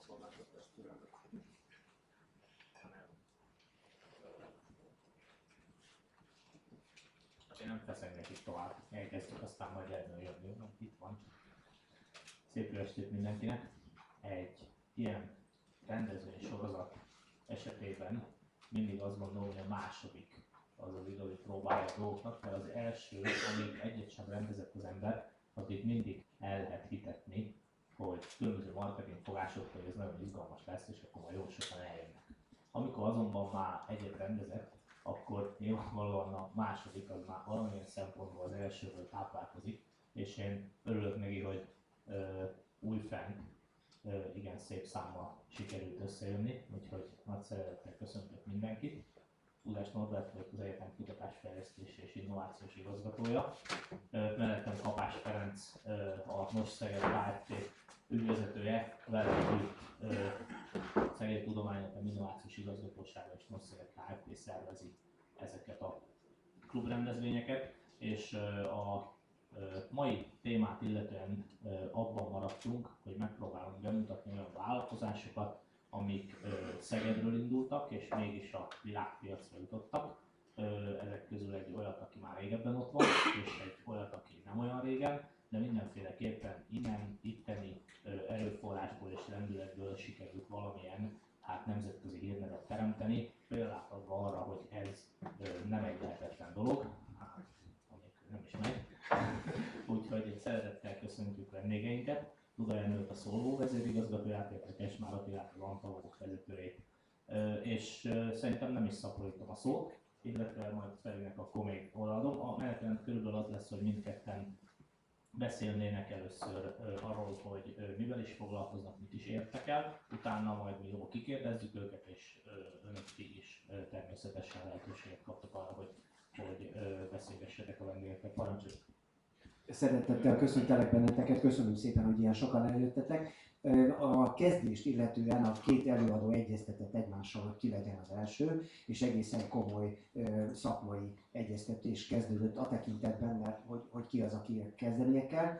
60 másodperc türelmet. Én nem feszengek itt tovább, elkezdjük, aztán majd jönni, itt van. Szép jó estét mindenkinek! Egy ilyen rendezvény sorozat esetében mindig azt gondolom, hogy a második az az igazi próbája a dolgoknak, mert az első, amíg egyet sem rendezett az ember, addig mindig el lehet hitetni, hogy különböző marketing fogásokkal, hogy ez nagyon izgalmas lesz, és akkor majd jó sokan eljönnek. Amikor azonban már egyet rendezett, akkor nyilvánvalóan a második az már valamilyen szempontból az elsőről táplálkozik, és én örülök neki, hogy újfent igen szép számmal sikerült összejönni, úgyhogy nagy szeretettel köszöntök mindenkit. Udás Norbert vagyok, az egyetem kutatásfejlesztési és innovációs igazgatója. Mellettem Kapás Ferenc, a Most Szeged Kft. Ügyvezetője, vele együtt Szeged Tudományegyetem Innovációs Igazgatósága és Most Szeged Kft. Szervezi ezeket a klubrendezvényeket, és a mai témát illetően abban maradtunk, hogy megpróbálunk bemutatni olyan vállalkozásokat, amik Szegedről indultak, és mégis a világpiacra jutottak. Ezek közül egy olyat, aki már régebben ott van, és egy olyat, aki nem olyan régen, de mindenféleképpen itteni erőforrásból és lendületből sikerült valamilyen nemzetközi hírnevet teremteni, példát adva arra, hogy ez nem egy lehetetlen dolog, amikor nem is megy. Úgyhogy szeretettel köszöntjük vendégeinket, Duda Jenőt, a Szolvó vezérigazgatóját, illetve Kesmár Attilát, az Antalógok vezetőjét. És szerintem nem is szaporítom a szót, illetve majd Ferinek akkor még odaadom. A menetrend körülbelül az lesz, hogy mindketten beszélnének először arról, hogy mivel is foglalkoznak, mit is értek el, utána majd mi jól kikérdezzük őket, és önök is természetesen lehetőséget kaptok arra, hogy beszélgessetek a vendégekkel. Parancsoljuk! Szeretettel köszöntelek benneteket, köszönöm szépen, hogy ilyen sokan eljöttetek. A kezdést illetően a két előadó egyeztetett egymással, hogy ki legyen az első, és egészen komoly szakmai egyeztetés kezdődött a tekintetben, mert hogy ki az, aki kezdenie kell.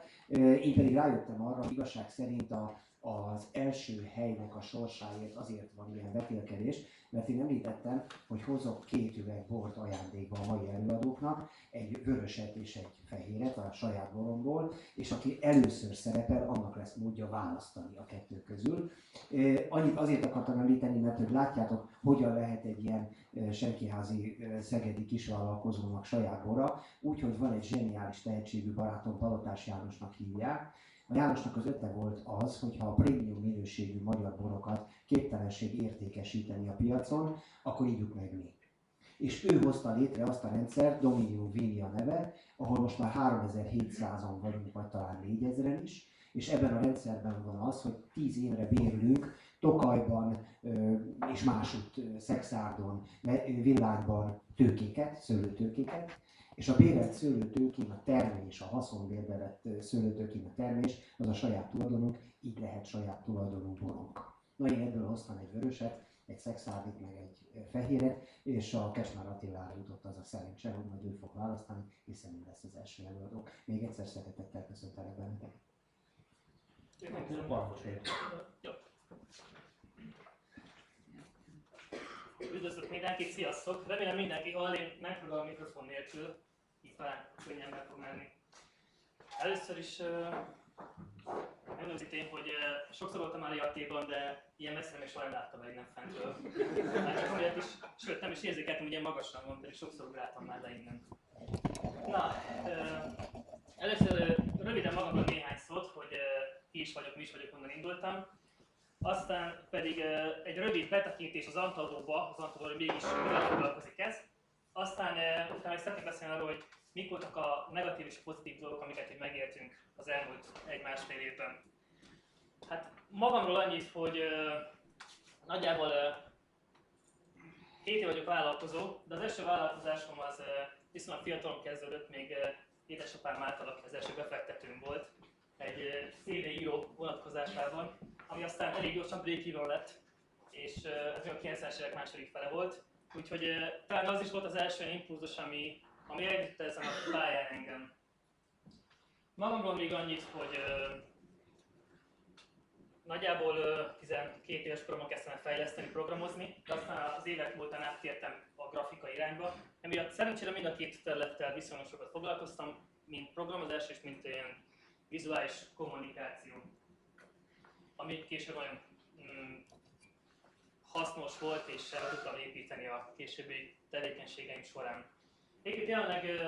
Én pedig rájöttem arra, hogy igazság szerint az első helynek a sorsáért azért van ilyen vetélkedés, mert én említettem, hogy hozok 2 üveg bort ajándékba a mai előadóknak, egy vöröset és egy fehéret a saját boromból, és aki először szerepel, annak lesz módja választani a 2 közül. Annyit azért akartam említeni, mert hogy látjátok, hogyan lehet egy ilyen senkiházi szegedi kisvállalkozónak saját bora, úgyhogy van egy zseniális tehetségű barátom, Palotás Jánosnak hívják. A Jánosnak az ötlet volt az, hogyha a prémium minőségű magyar borokat képtelenség értékesíteni a piacon, akkor ígyuk meg mi. És ő hozta létre azt a rendszert, Dominium Vini a neve, ahol most már 3700-an vagyunk, vagy talán 4000-en is, és ebben a rendszerben van az, hogy 10 évre bérlünk Tokajban és másutt Szexárdon, Villányban tőkéket, szőlőtőkéket, és a bérelt szőlőtőkén a termés, a haszonbérbe vett szőlőtőkén a termés, az a saját tulajdonunk, így lehet saját tulajdonú borunk. Na, én ebből hoztam egy vöröset, egy szexárdit, meg egy fehéret, és a Kesmár Attilára jutott az a szerencse, hogy majd ő fog választani, hiszen ő lesz az első előadó. Még egyszer szeretettel köszöntelek benneteket. Üdvözlök mindenkit, sziasztok! Remélem mindenki hall, én megpróbálom a mikrofon nélkül, így talán könnyen meg fog menni. Először is megnézítém, hogy sokszor voltam már Attéban, de ilyen messze még soha nem láttam egy nem fentről. Csak amiatt is, sőt nem is érzékeltem, hogy ilyen magasan van, pedig sokszor ugráltam már le innen. Na, először röviden magamról néhány szót, hogy ki is vagyok, mi is vagyok, honnan indultam. Aztán pedig egy rövid betekintés az Antalóba, hogy mégis mivel foglalkozik ez. Aztán utána is szeretnék beszélni arról, hogy mik voltak a negatív és a pozitív dolgok, amiket megéltünk az elmúlt 1-1,5 évben. Hát magamról annyit, hogy nagyjából 7 év vagyok vállalkozó, de az első vállalkozásom az viszonylag fiatalon kezdődött, még édesapám által, aki az első befektetőm volt, egy CD-író vonatkozásában, ami aztán elég gyorsan break-even lett, és ez még a 90-es évek második fele volt. Úgyhogy talán az is volt az első impulzus, ami eljutott ezen a pályán engem. Magamról még annyit, hogy nagyjából 12 éves koromban kezdtem el fejleszteni, programozni, de aztán az évek múltán áttértem a grafika irányba. Emiatt szerencsére mind a két területtel viszonylag sokat foglalkoztam, mint programozás és mint ilyen vizuális kommunikáció, ami később olyan hasznos volt, és erre tudtam építeni a későbbi tevékenységeim során. Egyébként jelenleg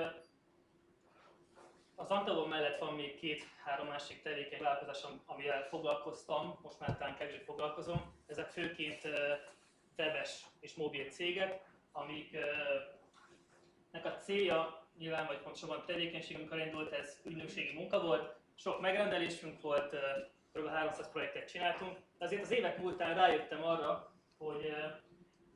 az Antalon mellett van még 2-3 másik tevékeny vállalkozásom, amivel foglalkoztam, most már talán kevésbé foglalkozom. Ezek főként webes és mobil cégek, amiknek a célja, nyilván vagy pontosabban tevékenység, amikor elindult, ez ügynökségi munka volt, sok megrendelésünk volt, kb. 300 projektet csináltunk, de azért az évek múltán rájöttem arra, hogy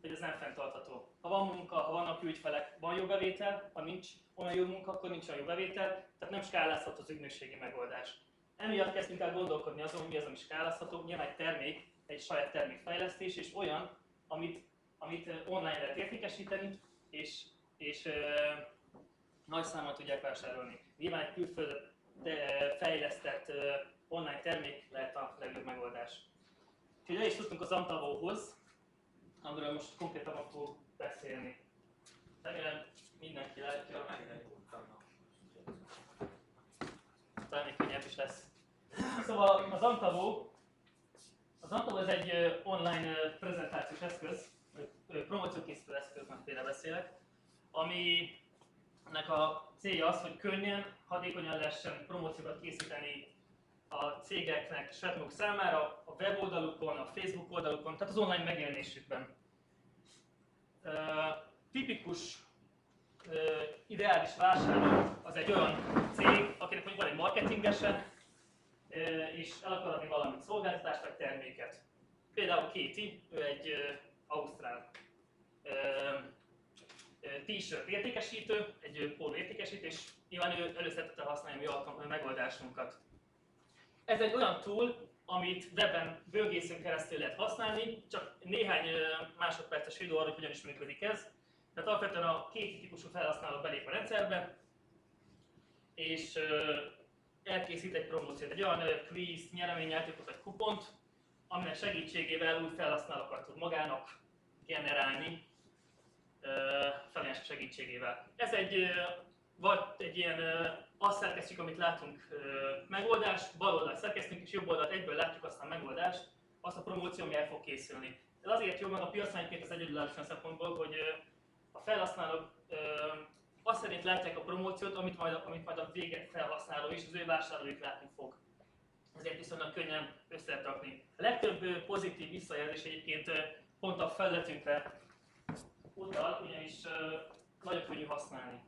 ez nem fenntartható. Ha van munka, ha vannak ügyfelek, van jogbevétel, ha nincs olyan jó munka, akkor nincs olyan jogbevétel, tehát nem skálázható az ügynökségi megoldás. Emiatt kezdtünk el gondolkodni azon, hogy mi az, ami skálázható, nyilván egy termék, egy saját termékfejlesztés, és olyan, amit online lehet értékesíteni, és nagy számot tudják vásárolni. Nyilván egy külföldön fejlesztett online termék lehet a legjobb megoldás. Úgyhogy el is tudtunk az Antavóhoz, amiről most konkrétan fogok beszélni. Remélem mindenki látja. Talán még könnyebb is lesz. Szóval az Antavó ez egy online prezentációs eszköz, promóciókészítő eszköz, mert tényleg beszélek, aminek a célja az, hogy könnyen, hatékonyan lehessen promóciókat készíteni a cégeknek, saját maguk számára, a weboldalukon, a Facebook oldalukon, tehát az online megjelenésükben. Tipikus, ideális vásárló az egy olyan cég, akinek mondjuk van egy marketingese, és el akar adni valamit, szolgáltatást vagy terméket. Például Katie, ő egy ausztrál t-shirt értékesítő, egy póló értékesítő, és nyilván ő előszeretette használni a mi megoldásunkat. Ez egy olyan tool, amit webben böngészőn keresztül lehet használni, csak néhány másodperces videó arra, hogy hogyan is működik ez. Tehát alapvetően a két típusú felhasználó belép a rendszerbe, és elkészít egy promóciót, egy olyan quiz, nyereményjátékot vagy kupont, aminek segítségével új felhasználókat tud magának generálni felajánlások segítségével. Ez vagy egy ilyen azt szerkesztjük, amit látunk megoldás, bal oldalt szerkesztünk, és jobb oldalt egyből látjuk azt a megoldást, azt a promóció, ami el fog készülni. Ez azért jó meg a piaclányként az egyedülállás szempontból, hogy a felhasználók azt szerint látják a promóciót, amit majd a vége felhasználó és az ő vásárlóik látni fog. Ezért viszonylag könnyen össze lehet rakni. A legtöbb pozitív visszajelzés egyébként pont a felületünkre utal, ugyanis nagyon könnyű használni.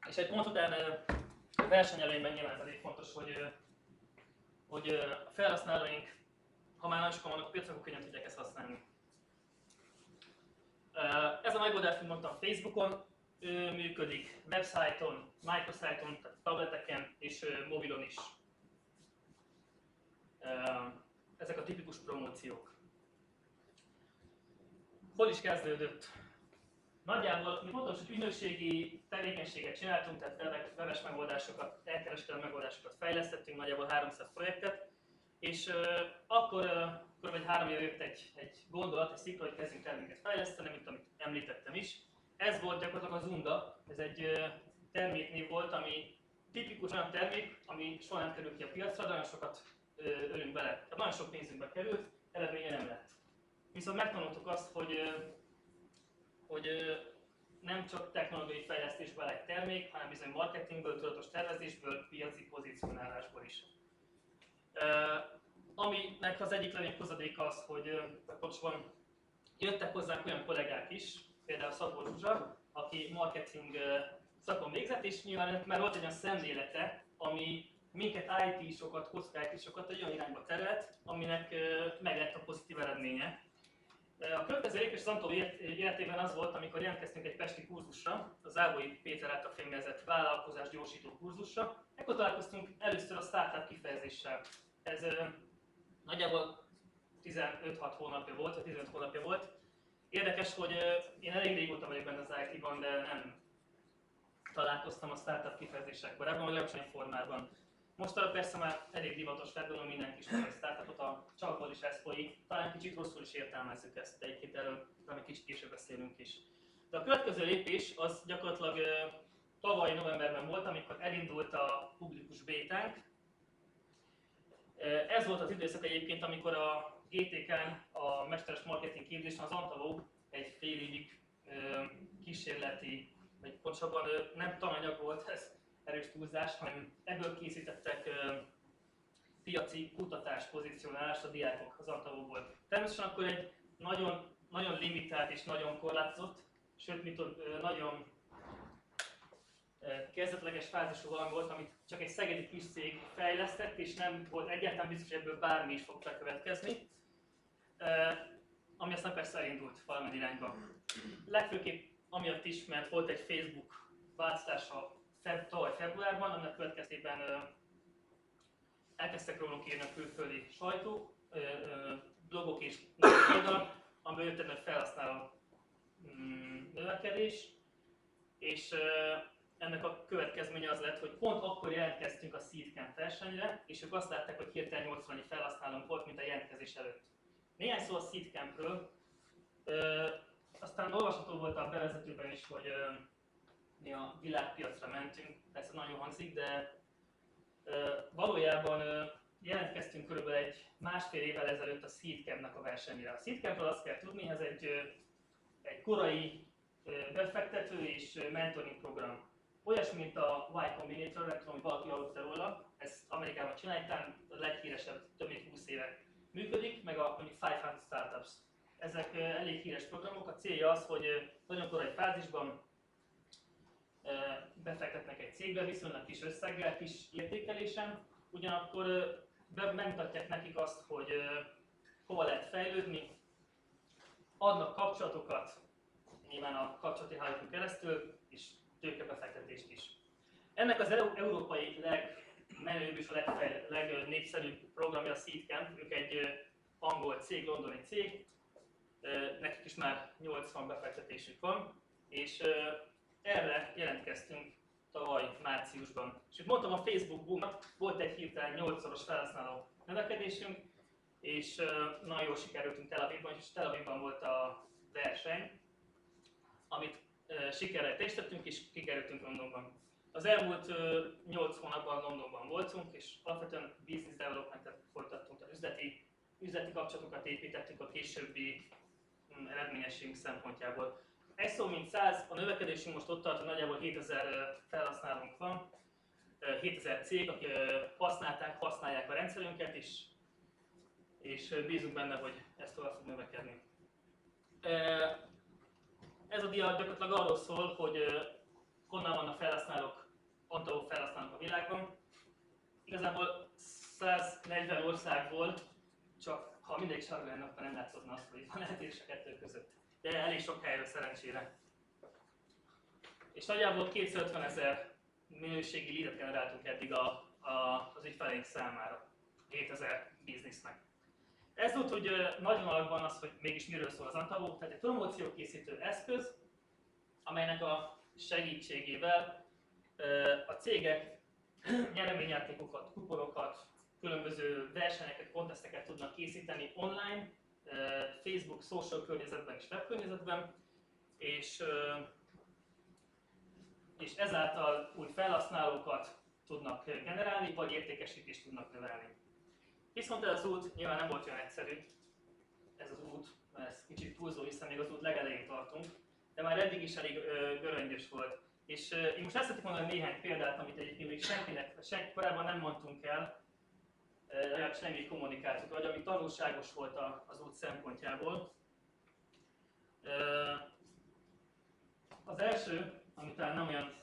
És egy pont után a versenyelőnyben nyilván ez elég fontos, hogy a felhasználóink, ha már nagyon sokan vannak a piacon, akkor könnyen tudják ezt használni. Ez a megoldás, mint mondtam, Facebookon működik, websájton, microsite-on, tehát tableteken és mobilon is. Ezek a tipikus promóciók. Hol is kezdődött? Nagyjából, mint mondtam, hogy ügynökségi tevékenységet csináltunk, tehát webes megoldásokat, elkereskedelmi megoldásokat fejlesztettünk, nagyjából 300 projektet, és akkor kb. 3 éve jött egy gondolat, egy szikra, hogy kezdjünk terméket fejleszteni, mint amit említettem is. Ez volt gyakorlatilag az Unda, ez egy terméknév volt, ami tipikus olyan termék, ami soha nem kerül ki a piacra, de nagyon sokat ölünk bele. Tehát nagyon sok pénzünkbe került, eredménye nem lett. Viszont megtanultuk azt, hogy nem csak technológiai fejlesztésből egy termék, hanem bizony marketingből, tudatos tervezésből, piaci pozícionálásból is. Aminek az egyik legnagyobb hozadéka az, hogy pontosabban jöttek hozzánk olyan kollégák is, például Szabó Zsuzsa, aki marketing szakon végzett, és nyilván már volt egy olyan szemlélete, ami minket IT-sokat, hosszú IT-sokat egy olyan irányba terelt, aminek meg lett a pozitív eredménye. A következő lépés az Antó életében az volt, amikor jelentkeztünk egy pesti kurzusra, az Ágói Péter által fémjelzett vállalkozás gyorsító kurzusra. Ekkor találkoztunk először a startup kifejezéssel. Ez nagyjából 15-6 hónapja volt, vagy 15 hónapja volt. Érdekes, hogy én elég régóta vagyok benne az IT-ban, de nem találkoztam a startup kifejezéssel korábban, vagy legalábbis olyan formában. Mostanra persze már elég divatos lett, gondolom mindenki ismeri a startupot, a csapból is ez folyik. Talán kicsit rosszul is értelmezzük ezt, de egyébként erről talán kicsit később beszélünk is. De a következő lépés az gyakorlatilag tavaly novemberben volt, amikor elindult a publikus bétánk. Ez volt az időszak egyébként, amikor a GTK-n, a Mesteres Marketing képzésen az Antaló egy fél évig kísérleti, vagy pontosabban nem tananyag volt, ez erős túlzás, hanem ebből készítettek piaci kutatás pozícionálást a diákok az Antalóból. Természetesen akkor egy nagyon, nagyon limitált és nagyon korlátozott, sőt, nagyon kezdetleges fázisú valami volt, amit csak egy szegedi kis cég fejlesztett, és nem volt egyáltalán biztos, hogy ebből bármi is fog bekövetkezni. Ami aztán persze elindult valamilyen irányba. Legfőképp amiatt is, mert volt egy Facebook változtása tavaly februárban, annak következtében elkezdtek rólunk írni a külföldi sajtó, blogok és oldalak, amiből jött egy nagy felhasználó növekedés, és ennek a következménye az lett, hogy pont akkor jelentkeztünk a Seedcamp versenyre, és ők azt látták, hogy hirtelen 80 felhasználónk volt, mint a jelentkezés előtt. Néhány szó a Seedcampről, aztán olvasható volt a bevezetőben is, hogy mi a világpiacra mentünk, persze nagyon hangzik, de valójában jelentkeztünk körülbelül egy másfél évvel ezelőtt a Seedcampnek a versenyre. A Seedcampről azt kell tudni, ez egy korai befektető és mentoring program. Olyasmi, mint a Y Combinator, nem tudom, hogy valaki hallott róla, ezt Amerikában csinálják, talán a leghíresebb, több mint 20 éve működik, meg a mondjuk 500 Startups. Ezek elég híres programok, a célja az, hogy nagyon korai fázisban befektetnek egy cégbe, viszonylag kis összeggel, kis értékelésen, ugyanakkor megmutatják nekik azt, hogy hova lehet fejlődni, adnak kapcsolatokat, nyilván a kapcsolati hálózaton keresztül, és tőkebefektetést is. Ennek az európai legmenőbb és a legnépszerűbb programja a Seedcamp, ők egy angol cég, londoni cég, nekik is már 80 befektetésük van, és erre jelentkeztünk tavaly márciusban. És itt mondtam, a Facebook boomnak volt egy hirtelen 8-szoros felhasználó növekedésünk, és nagyon jól sikerültünk Tel Avivban, és Tel Avivban volt a verseny, amit sikerrel teljesítettünk, és kikerültünk Londonban. Az elmúlt 8 hónapban Londonban voltunk, és alapvetően business developmentet folytattunk, tehát üzleti kapcsolatokat építettünk a későbbi eredményességünk szempontjából. Egy szó mint 100, a növekedésünk most ott tart, hogy nagyjából 7000 felhasználónk van, 7000 cég, akik használják a rendszerünket, és bízunk benne, hogy ez tovább fog növekedni. Ez a dia gyakorlatilag arról szól, hogy honnan vannak felhasználók, Antaló felhasználók a világban. Igazából 140 országból, csak ha mindegyik sarga lenne, akkor nem látszódna azt, hogy van eltérés a kettő között. De elég sok helyről szerencsére. És nagyjából 250 000 minőségi leadet generáltunk eddig az ügyfeleink számára, 7000 biznisznek. Ez volt, hogy nagy vonalakban az, hogy mégis miről szól az Antaló, tehát egy promóciókészítő eszköz, amelynek a segítségével a cégek nyereményjátékokat, kuponokat, különböző versenyeket, konteszteket tudnak készíteni online, Facebook, social környezetben és web környezetben, és ezáltal új felhasználókat tudnak generálni, vagy értékesítést tudnak növelni. Viszont ez az út nyilván nem volt olyan egyszerű, ez az út, mert ez kicsit túlzó, hiszen még az út legelején tartunk, de már eddig is elég göröngyös volt. És én most ezt szeretnék mondani néhány példát, amit egyébként még senki korábban nem mondtunk el, legalábbis nem így kommunikáltuk, vagy ami tanulságos volt az út szempontjából. Az első, ami talán nem olyan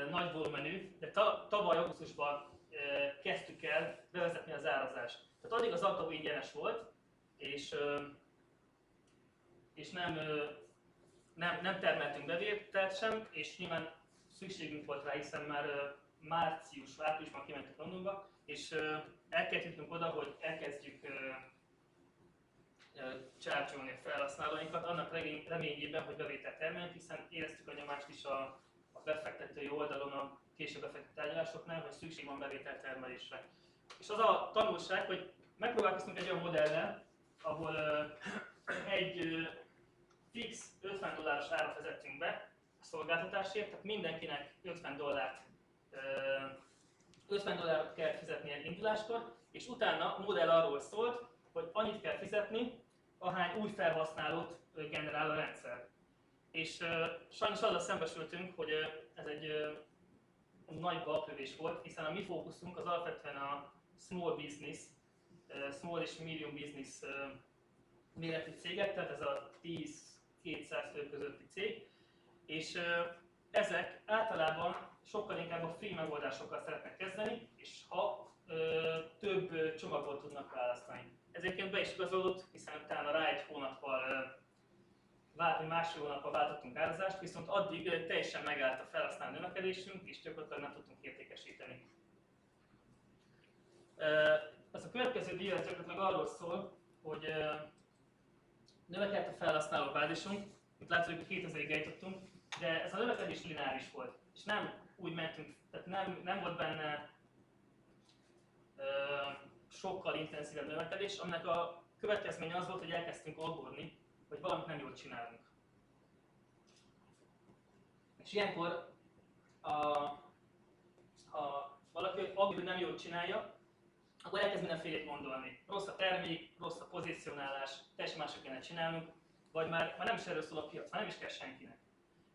nagy volumenű, de tavaly augusztusban kezdtük el bevezetni az árazást. Tehát addig az Antaló ingyenes volt, és nem termeltünk bevételt sem, és nyilván szükségünk volt rá, hiszen már áprilisban kimentünk Londonba, és elkezdtünk oda, hogy elkezdjük charge-olni a felhasználóinkat, annak reményében, hogy bevételt termelünk, hiszen éreztük a nyomást is a befektetői oldalon a később befektető tárgyalásoknál, hogy szükség van bevételtermelésre. És az a tanulság, hogy megpróbálkoztunk egy olyan modellel, ahol egy fix $50 árat vezettünk be a szolgáltatásért, tehát mindenkinek $50 kell fizetni egy induláskor, és utána a modell arról szólt, hogy annyit kell fizetni, ahány új felhasználót generál a rendszer. És sajnos azzal szembesültünk, hogy ez egy nagy balklövés volt, hiszen a mi fókuszunk az alapvetően a small business, small és medium business méretű cégek, tehát ez a 10-200 fő közötti cég, és ezek általában sokkal inkább a free megoldásokkal szeretnek kezdeni, és ha több csomagból tudnak választani. Ezért be is igazolódott, hiszen utána rá egy hónappal, másfél hónappal váltottunk árazást, viszont addig teljesen megállt a felhasználó növekedésünk, és gyakorlatilag nem tudtunk értékesíteni. Ez a következő díj gyakorlatilag arról szól, hogy növekedett a felhasználó bázisunk, itt látszik, hogy 2000-ig eljutottunk, de ez a növekedés lineáris volt, és nem úgy mentünk, tehát nem volt benne sokkal intenzívebb növekedés, aminek a következménye az volt, hogy elkezdtünk aggódni, hogy valamit nem jól csinálunk. És ilyenkor, ha valaki aggódik, hogy nem jól csinálja, akkor elkezd mindenfélét gondolni. Rossz a termék, rossz a pozícionálás, teljesen mások kellene csinálnunk, vagy már nem is erről szól a piac, már nem is kell senkinek.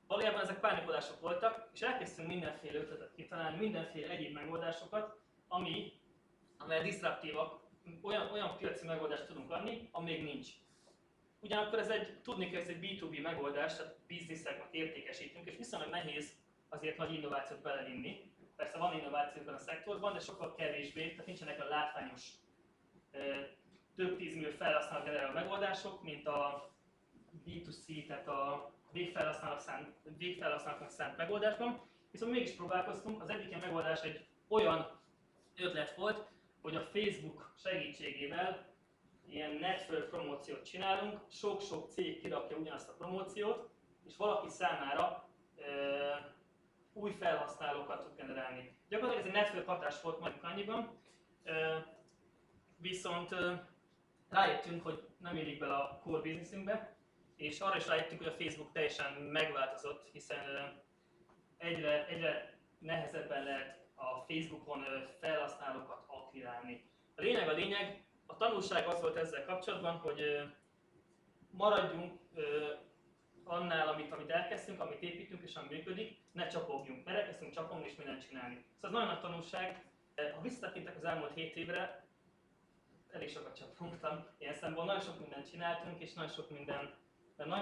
Valójában ezek pánikolások voltak, és elkezdtünk mindenféle ötletet kitalálni, mindenféle egyéb megoldásokat, amelyek disztraptívak, olyan piaci megoldást tudunk adni, ami még nincs. Ugyanakkor tudni kell, ez egy B2B megoldás, tehát bizniszeknek értékesítünk, és viszonylag nehéz azért nagy innovációt belevinni. Persze van innováció ebben a szektorban, de sokkal kevésbé, tehát nincsenek a látványos több 10 millió felhasználó generáló megoldások, mint a B2C, tehát a végfelhasználóknak szánt megoldásban. Viszont mégis próbálkoztunk, az egyik ilyen megoldás egy olyan ötlet volt, hogy a Facebook segítségével ilyen network promóciót csinálunk, sok-sok cég kirakja ugyanazt a promóciót, és valaki számára új felhasználókat tud generálni. Gyakorlatilag ez egy network hatás volt mondjuk annyiban, viszont rájöttünk, hogy nem érik bele a core businessünkbe, és arra is rájöttünk, hogy a Facebook teljesen megváltozott, hiszen egyre nehezebben lehet a Facebookon felhasználókat aktiválni. A lényeg, a tanulság az volt ezzel kapcsolatban, hogy maradjunk annál, amit elkezdtünk, amit építünk és ami működik, ne csapogjunk, mert elkezdtünk csapogni és mindent csinálni. Szóval ez nagyon nagy tanulság. Ha visszatekintek az elmúlt 7 évre, elég sokat csapogtam ilyen szempontból, nagyon sok mindent csináltunk, és nagyon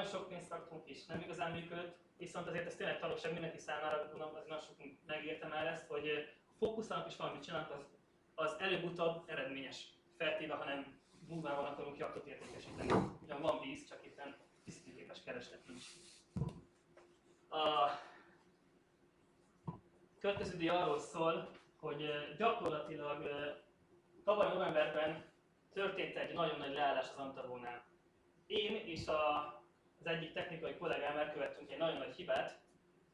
sok pénzt raktunk, és nem igazán működött. Viszont azért ez tényleg tanulság mindenki számára, gondolom, azért nagyon sok megérte már ezt, hogy fókuszálnak és valamit csinálnak, az előbb-utóbb eredményes. Feltéve, ha nem durvában akarunk jaktot értékesíteni. Ugyan van víz, csak éppen tisztítőképes kereslet nincs. A következő díj arról szól, hogy gyakorlatilag tavaly novemberben történt egy nagyon nagy leállás az Antavónál. Én és az egyik technikai kollégám elkövettünk egy nagyon nagy hibát,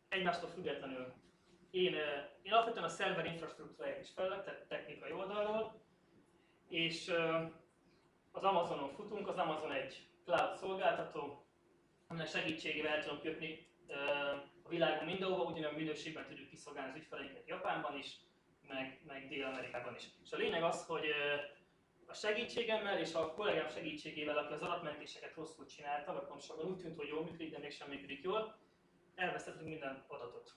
egymástól függetlenül. Én alapvetően a szerver infrastruktúráját is felelek, tehát technikai oldalról, és az Amazonon futunk, az Amazon egy cloud szolgáltató, aminek segítségével el tudom kötni a világon mindenhova, ugyanolyan minőségben tudjuk kiszolgálni az ügyfeleinket Japánban is, meg Dél-Amerikában is. És a lényeg az, hogy a segítségemmel és a kollégám segítségével, aki az adatmentéseket rosszul csinálta, vagy pontosabban úgy tűnt, hogy jól működik, de mégsem működik jól, elvesztettünk minden adatot.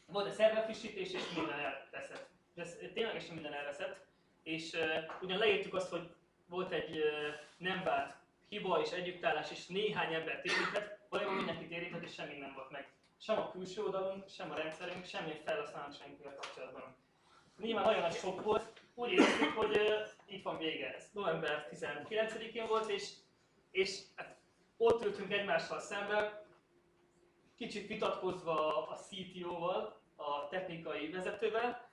Volt egy szerverfrissítés, és minden elveszett. Ez ténylegesen minden elveszett. És ugyan leírtuk azt, hogy volt egy nem várt hiba és együttállás, és néhány embert érintett, valójában mindenkit érintett, és semmi nem volt meg. Sem a külső oldalunk, sem a rendszerünk, semmilyen felhasználónk senkivel kapcsolatban. Nyilván nagyon nagy sok volt, úgy éreztük, hogy itt van vége. Ez november 19-én volt, és hát ott ültünk egymással szemben, kicsit vitatkozva a CTO-val, a technikai vezetővel,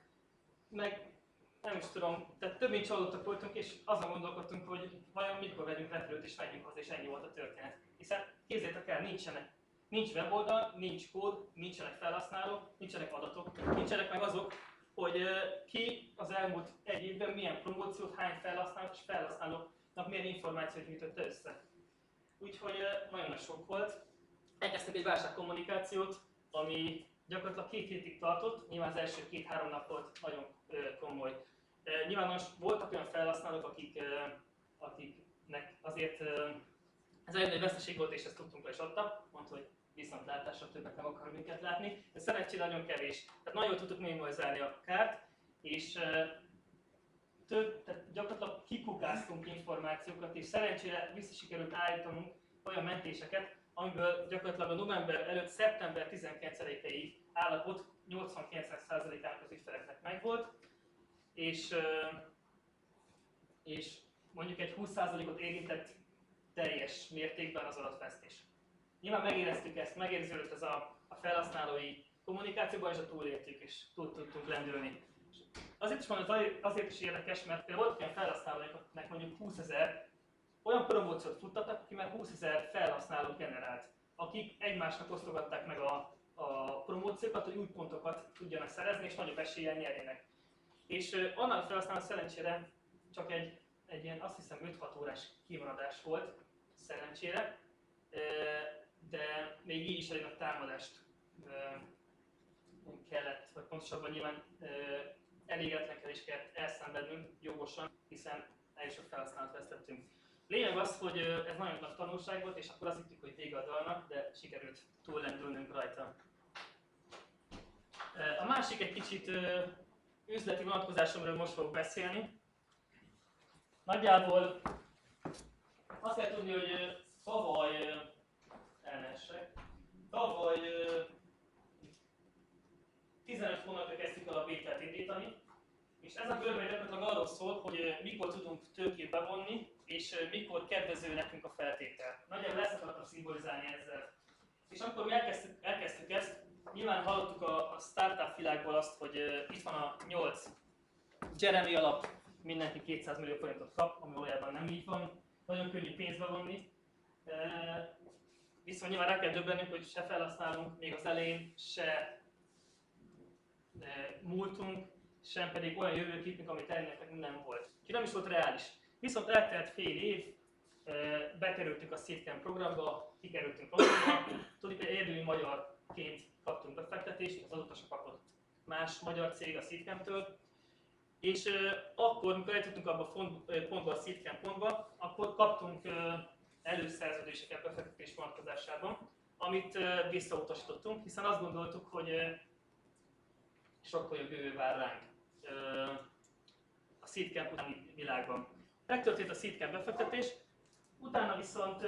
meg nem is tudom, tehát több mint csalódottak voltunk, és azon gondolkodtunk, hogy vajon mikor vegyünk repülőt és menjünk haza, és ennyi volt a történet. Hiszen képzeljétek el, nincs weboldal, nincs kód, nincsenek felhasználók, nincsenek adatok, nincsenek meg azok, hogy ki az elmúlt egy évben milyen promóciót, hány felhasználót és felhasználóknak milyen információt gyűjtötte össze. Úgyhogy nagyon nagy sok volt. Elkezdtek egy válságkommunikációt, ami gyakorlatilag 2 hétig tartott, nyilván az első 2-3 nap volt nagyon komoly. Nyilván most voltak olyan felhasználók, akiknek azért ez egy veszteség volt, és ezt tudtunk le is adta, mondta, hogy viszontlátásra többet nem akar minket látni, de szerencsére nagyon kevés. Tehát nagyon jól tudtuk minimalizálni a kárt, és tehát gyakorlatilag kikukáztunk információkat, és szerencsére vissza sikerült állítanunk olyan mentéseket, amiből gyakorlatilag a november előtt szeptember 19-i állapot 80-90%-ának az ügyfeleknek megvolt, és mondjuk egy 20%-ot érintett teljes mértékben az adatvesztés. Nyilván megéreztük ezt, megérződött ez a felhasználói kommunikációban, és a túléltük, és túl tudtunk lendülni. Azért is mondom, azért is érdekes, mert voltak olyan felhasználók, akiknek mondjuk 20 000 olyan promóciót futtattak, aki már 20 000 felhasználót generált, akik egymásnak osztogatták meg a promóciókat, hogy új pontokat tudjanak szerezni, és nagyobb eséllyel nyerjenek. És annál a felhasználó szerencsére csak egy ilyen, azt hiszem 5-6 órás kimaradás volt, szerencsére, de még így is elég nagy támadást kellett, vagy pontosabban nyilván elégedetlenkedést kellett elszenvednünk jogosan, hiszen elég sok felhasználót vesztettünk. Lényeg az, hogy ez nagyon nagy tanulság volt, és akkor azt hittük, hogy vége a dalnak, de sikerült túllendülnünk rajta. A másik egy kicsit üzleti vonatkozásomról most fogok beszélni. Nagyjából azt kell tudni, hogy tavaly 15 hónapra kezdtük el a vételt indítani, és ez a görbe gyakorlatilag arról szól, hogy mikor tudunk tőkét bevonni, és mikor kedvező nekünk a feltétel. Nagyjából ezt akartam szimbolizálni ezzel. És akkor mi elkezdtük ezt, nyilván hallottuk a startup világból azt, hogy itt van a 8 Jeremy alap, mindenki 200 millió forintot kap, ami valójában nem így van. Nagyon könnyű pénzbe vonni. Viszont nyilván rá kell döbbenünk, hogy se felhasználunk még az elején, se múltunk, sem pedig olyan jövőképünk, amit elnéznek nem volt. Úgyhogy nem is volt reális. Viszont eltelt fél év, bekerültünk a Seedcamp programba, kikerültünk Londonba, tudjuk, hogy egyedüli magyarként kaptunk befektetést, az utasok kapott más magyar cég a Seedcamptől, és akkor, amikor eljutottunk abba a pontba, a Seedcamp pontba, akkor kaptunk előszerződéseket befektetés vonatkozásában, amit visszautasítottunk, hiszen azt gondoltuk, hogy sokkal jobb jövő vár ránk a Seedcamp utáni világban. Megtörtént a Seedcamp befektetés, utána viszont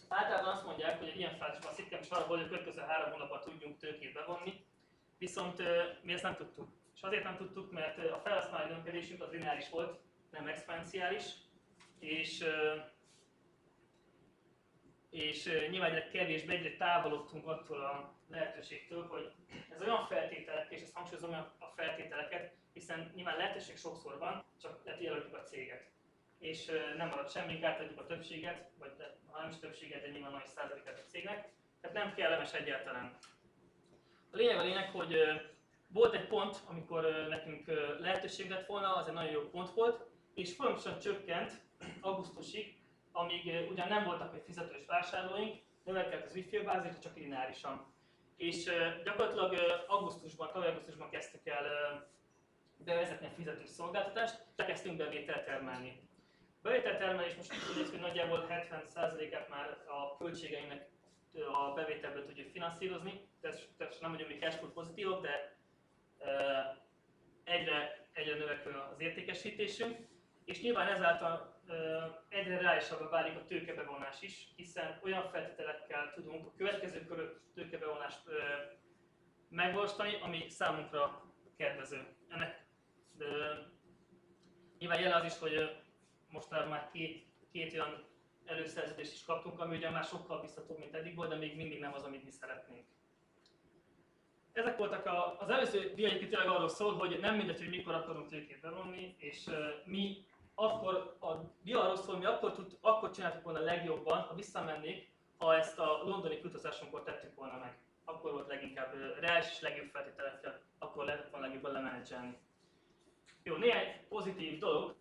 általában azt mondják, hogy egy ilyen fázisban a Seedcamp is arra volt, hogy a következő 3 hónapban tudjunk tőkét bevonni, viszont mi ezt nem tudtuk. És azért nem tudtuk, mert a felhasználói növekedésünk az lineáris volt, nem exponenciális, és nyilván egyre kevésbé, egyre távolodtunk attól a lehetőségtől, hogy ez olyan feltételek, és ezt hangsúlyozom a feltételeket, hiszen nyilván lehetőség sokszor van, csak lehet jelöltük a céget. És nem marad semmink, átadjuk a többséget, vagy ha nem is többséget, de nyilván nagy százalékát a cégnek. Tehát nem kellemes egyáltalán. A lényeg, hogy volt egy pont, amikor nekünk lehetőség lett volna, az egy nagyon jó pont volt, és folyamatosan csökkent augusztusig, amíg ugyan nem voltak egy fizetős vásárlóink, növekedett az ügyfélbázis, csak lineárisan. És gyakorlatilag tavaly augusztusban kezdtük el bevezetni a fizetős szolgáltatást, és elkezdtünk bevételt termelni. A bevételtermelés most úgy néz, hogy nagyjából 70%-át már a költségeinknek a bevételből tudjuk finanszírozni, tehát nem mondjuk, hogy cashflow pozitívok, de egyre növekvő az értékesítésünk, és nyilván ezáltal egyre reálisabbá válik a tőkebevonás is, hiszen olyan feltételekkel tudunk a következő körök tőkebevonást megvalósítani, ami számunkra kedvező. Ennek nyilván jelen az is, hogy mostanában már két olyan előszerződést is kaptunk, ami ugye már sokkal biztatóbb, mint eddig volt, de még mindig nem az, amit mi szeretnénk. Ezek voltak az előző dia egyébként tényleg arról szól, hogy nem mindegy, hogy mikor akarunk tőkét bevonni, és mi akkor, a dia arról szól, mi akkor csináltuk volna legjobban, ha visszamennék, ha ezt a londoni utazásunkkor tettük volna meg. Akkor volt leginkább reális és legjobb feltételekkel, akkor lehetett volna legjobban lemenedzselni. Jó, néhány pozitív dolog,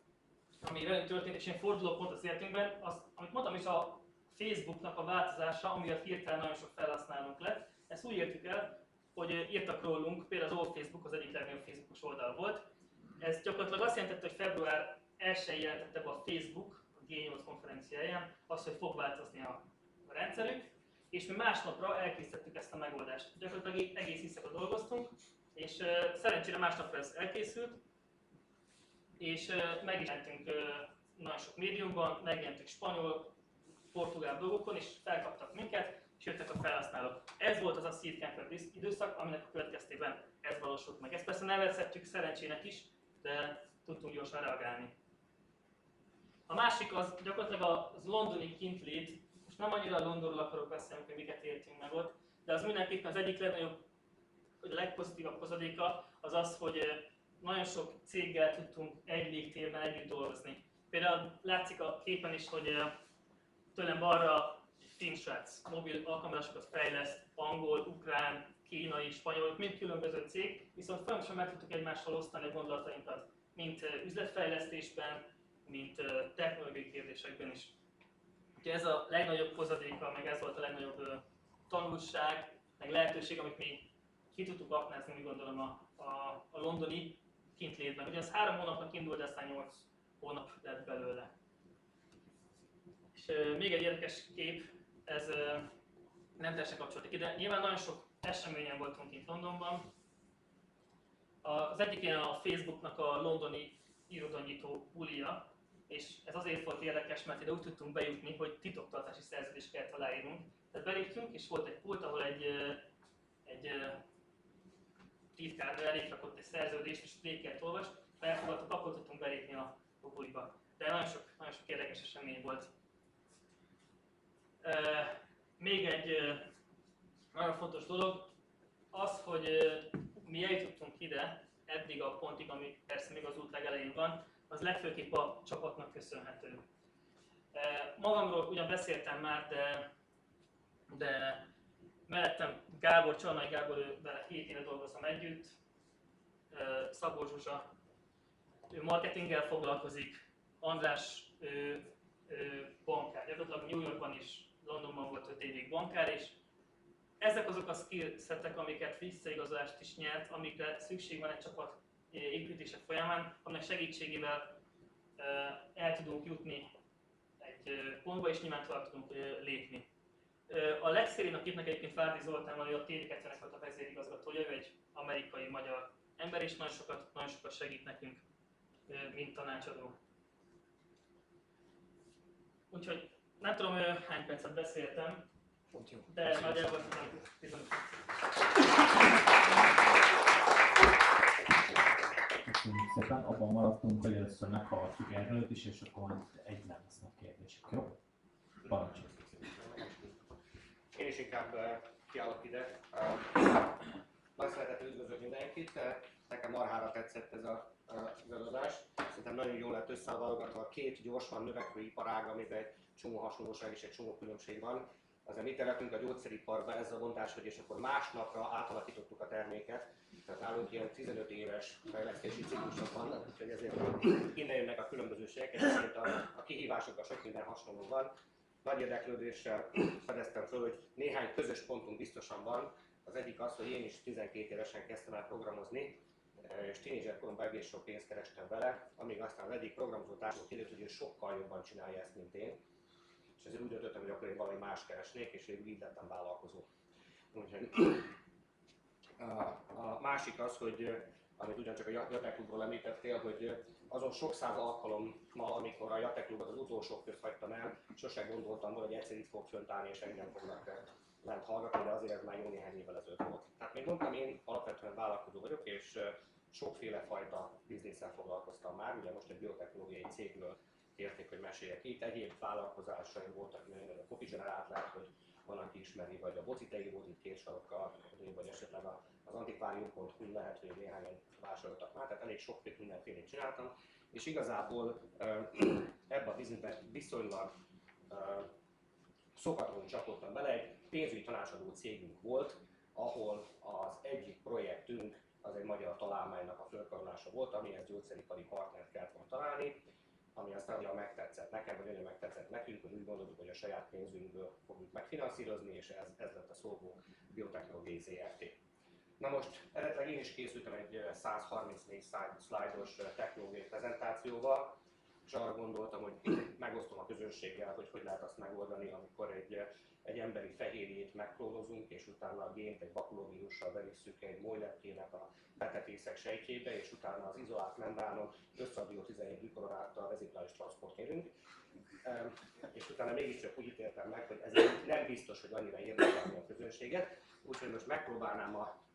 ami velünk történt, és ilyen fordulópont az életünkben, az, amit mondtam is, a Facebooknak a változása, amiatt hirtelen nagyon sok felhasználónk lett. Ezt úgy értük el, hogy írtak rólunk, például az All Facebook az egyik legnagyobb Facebookos oldal volt. Ez gyakorlatilag azt jelentette, hogy február 1-én jelentette be a Facebook a G8 konferenciáján azt, hogy fog változni a rendszerük, és mi másnapra elkészítettük ezt a megoldást. Gyakorlatilag egész éjszaka dolgoztunk, és szerencsére másnapra ez elkészült, és megjelentünk nagyon sok médiumban, megjelentünk spanyol, portugál blogokon, és felkaptak minket, és jöttek a felhasználók. Ez volt az a Seed Camper időszak, aminek a következtében ez valósult meg. Ezt persze nevezhetjük szerencsének is, de tudtunk gyorsan reagálni. A másik az gyakorlatilag az londoni kintlét. Most nem annyira a Londonról akarok beszélni, hogy miket értünk meg ott, de az mindenképpen az egyik legnagyobb, vagy a legpozitívabb hozadéka az az, hogy nagyon sok céggel tudtunk egy légtérben együtt dolgozni. Például látszik a képen is, hogy tőlem balra finn srác mobil alkalmazásokat fejleszt, angol, ukrán, kínai, spanyol, mind különböző cég, viszont folyamatosan meg tudtuk egymással osztani a gondolatainkat, mint üzletfejlesztésben, mint technológiai kérdésekben is. Úgyhogy ez a legnagyobb hozadéka, meg ez volt a legnagyobb tanulság, meg lehetőség, amit mi ki tudtuk aknázni, mi gondolom a londoni kintlétben. Ugye az 3 hónapnak indult, de aztán 8 hónap lett belőle. És még egy érdekes kép, ez nem teljesen kapcsolódik ide. Nyilván nagyon sok eseményen voltunk itt Londonban. Az egyik ilyen a Facebooknak a londoni irodanyító bulia, és ez azért volt érdekes, mert ide úgy tudtunk bejutni, hogy titoktartási szerződést kellett aláírnunk. Tehát beléptünk, és volt egy pult, ahol egy titkár elég rakott egy szerződést, és végig kellett olvasni, elfogadtuk, akkor tudtunk belépni a buliba. De nagyon sok érdekes esemény volt. Még egy nagyon fontos dolog, az, hogy mi eljutottunk ide, eddig a pontig, ami persze még az út legelején van, az legfőképp a csapatnak köszönhető. Magamról ugyan beszéltem már, de mellettem Gábor, Csalmai Gábor, vele 7 éve dolgozom együtt, Szabó Zsuzsa, ő marketinggel foglalkozik, András bankár, gyakorlatilag New Yorkban is, Londonban volt 5 évig bankár, és ezek azok a skillsetek, amiket visszaigazolást is nyert, amikre szükség van egy csapat építése folyamán, aminek segítségével el tudunk jutni egy pontba, és nyilván tovább tudunk lépni. A legszélén a képnek egyébként Várdi Zoltán van, ő a TD2-nek volt a vezérigazgatója, ő egy amerikai-magyar ember, és nagyon sokat segít nekünk, mint tanácsadó. Úgyhogy nem tudom, hány percet beszéltem, de nagyjából 15. Köszönjük szépen, abban maradtunk, hogy először meghallgatjuk erről is, és akkor majd egyben lesznek kérdések, jó? Parancsoljuk. Én is inkább kiállok ide. Nagy szeretettel üdvözlök mindenkit. Nekem marhára tetszett ez az előadás. Szerintem nagyon jól lett összeválogatva a két gyorsan növekvő iparág, amiben egy csomó hasonlóság és egy csomó különbség van. Azért mi telepünk a gyógyszeriparba, ez a mondás, hogy és akkor másnapra átalakítottuk a terméket. Tehát nálunk ilyen 15 éves fejlesztési ciklusok vannak, úgyhogy ezért innen jönnek a különbözőségek, és szerint a kihívásokban sok minden hasonló van. Nagy érdeklődéssel fedeztem föl, hogy néhány közös pontunk biztosan van. Az egyik az, hogy én is 12 évesen kezdtem el programozni, és tínédzserkoromban egész sok pénzt kerestem vele, amíg aztán az egyik programozó társam kiderült, hogy ő sokkal jobban csinálja ezt, mint én. És ezért úgy döntöttem, hogy akkor én valami más keresnék, és végül így lettem vállalkozó. Úgyhogy a másik az, hogy amit ugyancsak a Jate Klubról említettél, hogy azon sok száz alkalommal, amikor a Jate Klubot az utolsók közt hagytam el, sose gondoltam volna, hogy egyszer itt fog föntállni és engem fognak lent hallgatni, de azért ez már jó néhány évvel ezelőtt volt. Tehát még mondtam, én alapvetően vállalkozó vagyok, és sokféle fajta bizniszsel foglalkoztam már. Ugye most egy biotechnológiai cégről kérték, hogy meséljek itt. Egyéb vállalkozásaim voltak, a Coffee Generát lehet, hogy van, aki ismeri, vagy a Bocitei volt itt két sarokkal, vagy esetleg az antikvárium.hu lehet, hogy néhányan vásároltak már, tehát elég sok mindenfélét csináltam, és igazából ebben a bizniszben viszonylag szokatlanul csapottam bele, egy pénzügyi tanácsadó cégünk volt, ahol az egyik projektünk az egy magyar találmánynak a fölkarolása volt, amihez gyógyszeripari partnert kellett volna találni, ami aztán annyira megtetszett nekem, vagy annyira megtetszett nekünk, hogy úgy gondoltuk, hogy a saját pénzünkből fogjuk megfinanszírozni, és ez lett a Solvo Biotechnologiai ZRT. Na most, eredetileg én is készültem egy 134 szlájdos technológiai prezentációval, és arra gondoltam, hogy megosztom a közönséggel, hogy lehet azt megoldani, amikor egy emberi fehérjét megklónozunk, és utána a gént egy bakulovírussal bevisszük egy molylepkének a betetészek sejtjébe, és utána az izolált membránon összadió 17 glikoronáttal veziklális transport érünk. És utána mégiscsak úgy ítéltem meg, hogy ez nem biztos, hogy annyira érdekelni a közönséget, úgyhogy most megpróbálnám a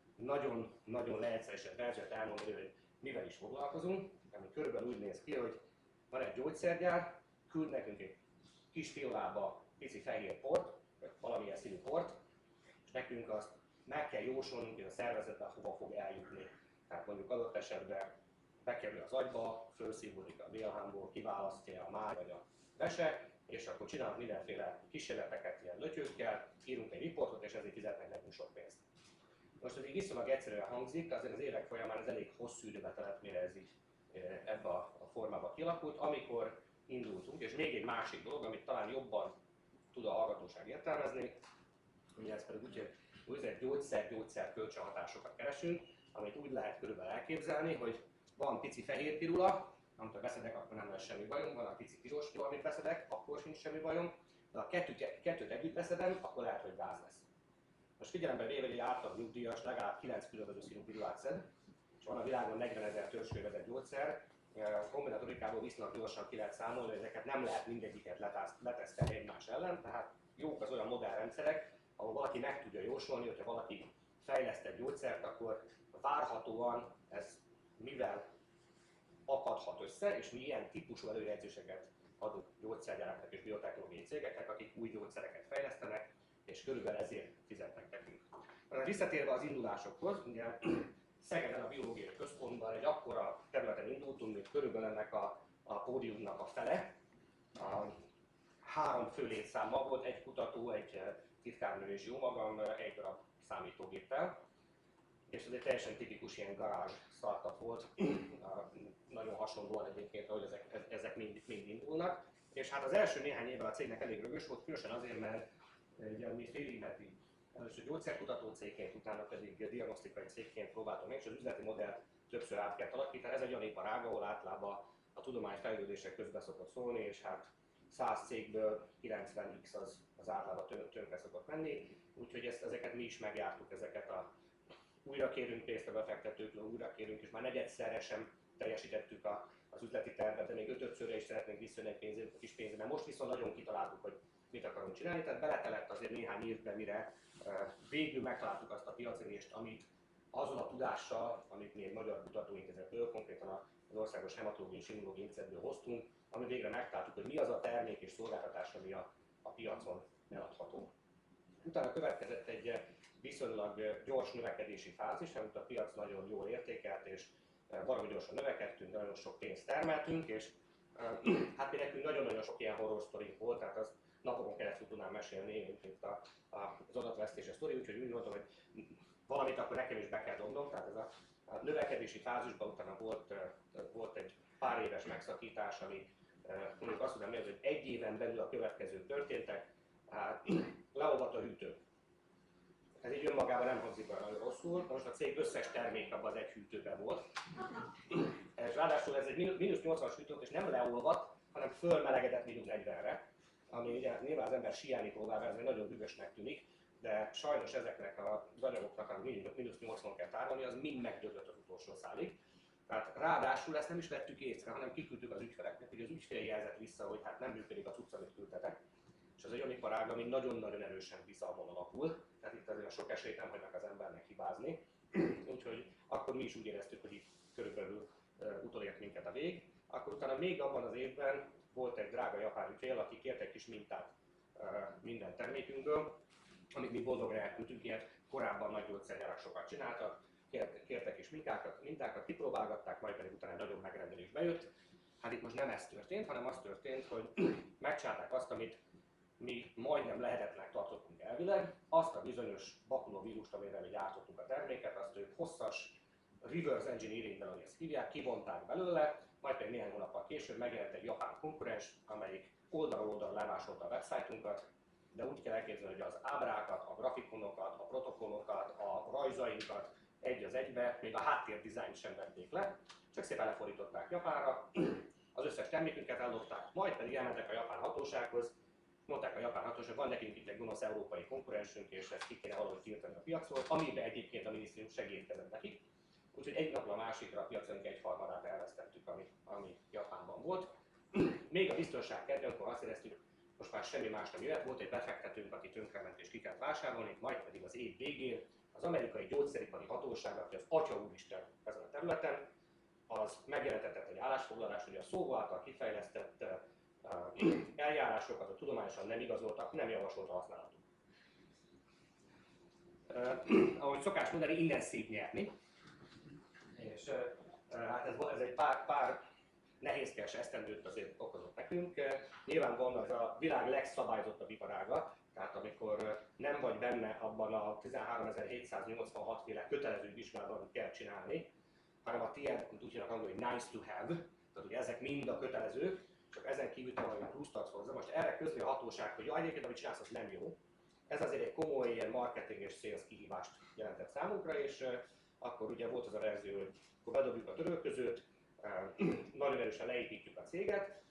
nagyon leegyszerűsített verziót elmondani, hogy mivel is foglalkozunk, ami körülbelül úgy néz ki, hogy van egy gyógyszergyár, küld nekünk egy kis fiolába pici fehér port, vagy valamilyen színű port, és nekünk azt meg kell jósolnunk, hogy a szervezetben hova fog eljutni. Tehát mondjuk adott esetben bekerül az agyba, felszívódik a bélhámból, kiválasztja a máj vagy a vese, és akkor csinálunk mindenféle kísérleteket ilyen lötyőkkel, írunk egy riportot, és ezért fizetnek nekünk sok pénzt. Most ez így viszonylag egyszerűen hangzik, azért az évek folyamán ez elég hosszú időbe telett, mire ez így ebbe a formába kialakult, amikor indultunk, és még egy másik dolog, amit talán jobban tud a hallgatóság értelmezni, ugye ez pedig úgy, hogy gyógyszer kölcsönhatásokat keresünk, amit úgy lehet körülbelül elképzelni, hogy van pici fehér pirula, amit beszedek, akkor nem lesz semmi bajom, van a pici piros pirula, amit beszedek, akkor sincs semmi bajom, de ha kettőt együtt beszedem, akkor lehet, hogy gáz lesz. Most figyelembe véve, hogy egy átlag nyugdíjas legalább 9 különböző színű pirulát szed, és van a világon 40 000 törzskönyvezett gyógyszer, kombinatorikából viszonylag gyorsan ki lehet számolni, hogy ezeket nem lehet mindegyiket letesztelni egymás ellen, tehát jók az olyan modern rendszerek, ahol valaki meg tudja jósolni, hogyha valaki fejleszt egy gyógyszert, akkor várhatóan ez mivel akadhat össze, és mi ilyen típusú előjegyzéseket adunk gyógyszergyáraknak és biotechnológiai cégeknek, akik új gyógyszereket fejlesztenek, és körülbelül ezért fizetnek nekünk. Visszatérve az indulásokhoz, ugye Szegeden a Biológiai Központban egy akkora területen indultunk, mint körülbelül ennek a pódiumnak a fele. 3 fő létszámmal volt, egy kutató, egy titkárnő és jó magam, egy darab számítógéppel. És ez egy teljesen tipikus ilyen garázs startup volt, nagyon hasonlóan egyébként, ahogy ezek mind indulnak. És hát az első néhány évben a cégnek elég rögös volt, különösen azért, mert ugye, mi félig meddig először gyógyszerkutató cégként, utána pedig diagnosztikai cégként próbáltunk meg, és az üzleti modellt többször át kell alakítani. Ez egy olyan iparág, ahol általában a tudomány fejlődése közben szokott szólni, és hát 100 cégből 90x az általában tönkre szokott menni, úgyhogy ezeket mi is megjártuk, ezeket újra kérünk pénzt a befektetőktől, újra kérünk, és már negyedszerre sem teljesítettük az üzleti tervet, de még 5-szörre is szeretnénk visszajönni egy kis pénzre, mert most viszont nagyon kitaláltuk, hogy mit akarunk csinálni, tehát beletelett azért néhány évben, mire végül megtaláltuk azt a piacrést, amit azon a tudással, amit mi egy magyar kutatóintézetből, konkrétan az Országos Hematológiai és Immunológiai Intézetből hoztunk, ami végre megtaláltuk, hogy mi az a termék és szolgáltatás, ami a piacon eladható. Utána következett egy viszonylag gyors növekedési fázis, amit a piac nagyon jól értékelt, és valami gyorsan növekedtünk, nagyon sok pénzt termeltünk, és hát mi nekünk nagyon-nagyon sok ilyen horror sztorink volt, tehát az napokon keresztül tudnám mesélni, mint az adatvesztéses sztori, úgyhogy úgy gondoltam, hogy valamit akkor nekem is be kell dobnom, tehát ez a növekedési fázisban utána volt egy pár éves megszakítás, ami mondjuk azt tudom, hogy 1 éven belül a következő történtek, leolvadt a hűtő. Ez így önmagában nem hangzik olyan nagyon rosszul, most a cég összes termék abban az egy hűtőben volt. És ráadásul ez egy mínusz 80-as hűtő, és nem leolvadt, hanem fölmelegedett mínusz 40-re, ami ugye nyilván az ember síelni próbál, mert ez nagyon dühösnek tűnik, de sajnos ezeknek az anyagoknak, amit mínusz 80 kell tárolni, az mind megdöglött az utolsó szálig. Tehát ráadásul ezt nem is vettük észre, hanem kiküldtük az ügyfeleknek, hogy az ügyfél jelzett vissza, hogy hát nem működik a cucc, amit küldtetek. És ez egy olyan iparág, ami nagyon-nagyon erősen bizalmon alapul, tehát itt azért sok esélyt nem hagynak az embernek hibázni. Úgyhogy akkor mi is úgy éreztük, hogy itt körülbelül utolért minket a vég. Akkor utána még abban az évben volt egy drága japán ügyfél, aki kért egy kis mintát minden termékünkből, amit mi boldogan elküldtünk, ilyet korábban nagy gyógyszergyárak sokat csináltak, kértek is mintákat, kipróbálgatták, majd pedig utána egy nagyobb megrendelés bejött. Hát itt most nem ez történt, hanem az történt, hogy megcsinálták azt, amit mi majdnem lehetetlenek tartottunk elvileg, azt a bizonyos bakulóvírust, amire mi gyártottuk a terméket, azt ők hosszas reverse engineering-vel, ahogy ezt hívják, kivonták belőle, majd pedig néhány hónappal később megjelent egy japán konkurens, amelyik oldalra lemásolta a websájtunkat, de úgy kell elképzelni, hogy az ábrákat, a grafikonokat, a protokollokat, a rajzainkat egy az egybe, még a háttérdizájnt sem vették le, csak szépen lefordították japánra, az összes termékünket ellopták, majd pedig elmentek a japán hatósághoz, mondták a japán hatóság, van nekünk itt egy gonosz európai konkurensünk, és ezt ki kéne valahogy tiltani a piacról, amiben egyébként a minisztérium segítkezett nekik. Úgyhogy egy napra a másikra a piacunk egyharmadát elvesztettük, ami Japánban volt. Még a biztonság kedvéért, amikor azt éreztük, most már semmi más nem jöhet, volt egy befektetőnk, aki tönkrement és ki kellett vásárolni, majd pedig az év végén az amerikai gyógyszeripari hatóság, aki az atya úristen ezen a területen, az megjelentetett egy állásfoglalást, hogy a szó által kifejlesztett eljárásokat a tudományosan nem igazoltak, nem javasolt a használatuk. Ahogy szokás mondani, innen szép nyerni. És hát ez egy pár nehézkes esztendőt azért okozott nekünk. Nyilván van az a világ legszabályozottabb iparága, tehát amikor nem vagy benne abban a 13.786 féle kötelező vizsgálatban, amit kell csinálni, hanem a tiéd, úgy hívnak angolul, hogy nice to have, tehát ugye ezek mind a kötelezők, csak ezen kívül te valami pluszt adsz hozzá. Most erre közli a hatóság, hogy egyébként amit csinálsz, az nem jó. Ez azért egy komoly ilyen marketing és sales kihívást jelentett számunkra, és akkor ugye volt az a verzió, hogy akkor bedobjuk a törölközőt, nagyon erősen leépítjük a céget,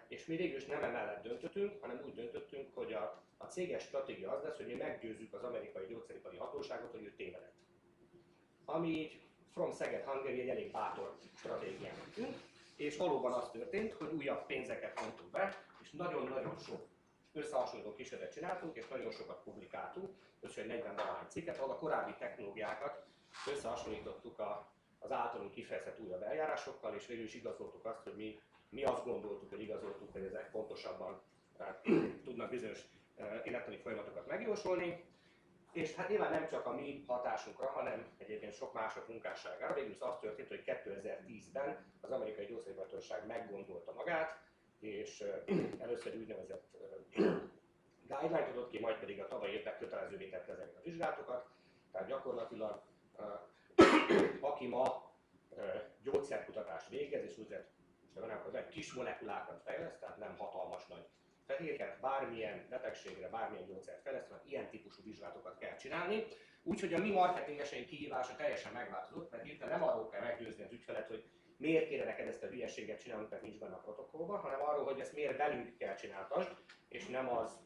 és mi végül is nem emellett döntöttünk, hanem úgy döntöttünk, hogy a céges stratégia az lesz, hogy mi meggyőzzük az amerikai gyógyszeripari hatóságot, hogy ő tévedett. Ami így from Szeged, Hungary egy elég bátor stratégiának tűnt, és valóban az történt, hogy újabb pénzeket vontunk be, és nagyon-nagyon sok összehasonlító kísérletet csináltunk, és nagyon sokat publikáltunk, összesen 40 valahány cikket, ahol a korábbi technológiákat összehasonlítottuk az általunk kifejezett újabb eljárásokkal, és végül is igazoltuk azt, hogy mi azt gondoltuk, hogy igazoltuk, hogy ezek pontosabban tudnak bizonyos élettani folyamatokat megjósolni. És hát nyilván nem csak a mi hatásunkra, hanem egyébként sok mások munkásságára. Végül is az történt, hogy 2010-ben az amerikai gyógyszeripari meggondolta magát, és először egy úgynevezett guideline-t adott ki, majd pedig a tavalyi évben kötelezővé tette ezeket a vizsgálatokat. Tehát gyakorlatilag aki ma gyógyszerkutatást végez, és úgynevezett kis molekulákat fejleszt, tehát nem hatalmas nagy fehérket, bármilyen betegségre, bármilyen gyógyszert fejlesztenek, ilyen típusú vizsgálatokat kell csinálni. Úgyhogy a mi marketingeseink kihívása teljesen megváltozott, mert itt nem arról kell meggyőzni az ügyfelet, hogy miért kéne neked ezt a hülyeséget csinálnunk, mert nincs benne a protokollban, hanem arról, hogy ezt miért velünk kell csináltasd, és nem az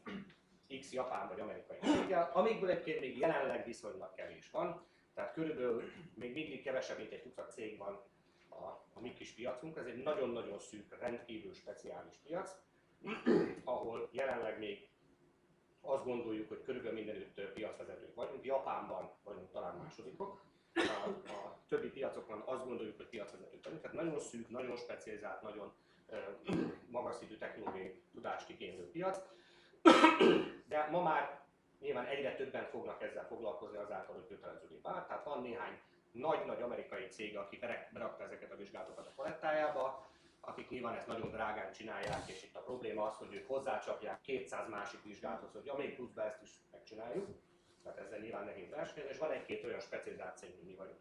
X japán vagy amerikai céggel, amikből egyébként még jelenleg viszonylag kevés van. Tehát körülbelül még mindig kevesebb, mint egy tucat cég van a mi kis piacunk. Ez egy nagyon-nagyon szűk, rendkívül speciális piac, ahol jelenleg még azt gondoljuk, hogy körülbelül mindenütt piacvezetők vagyunk. Japánban vagyunk talán másodikok. A többi piacokon azt gondoljuk, hogy piacvezetők vagyunk. Tehát nagyon szűk, nagyon specializált, nagyon magas szintű technológiai tudást igénylő piac. De ma már nyilván egyre többen fognak ezzel foglalkozni azáltal, hogy kötelezővé vált. Tehát van néhány nagy amerikai cég, aki berakta ezeket a vizsgálatokat a palettájába, akik nyilván ezt nagyon drágán csinálják, és itt a probléma az, hogy ők hozzácsapják 200 másik vizsgálatot, hogy még pluszba ezt is megcsináljuk. Tehát ezzel nyilván nehéz versenyezni, és van egy-két olyan specializált cég, mint mi vagyunk.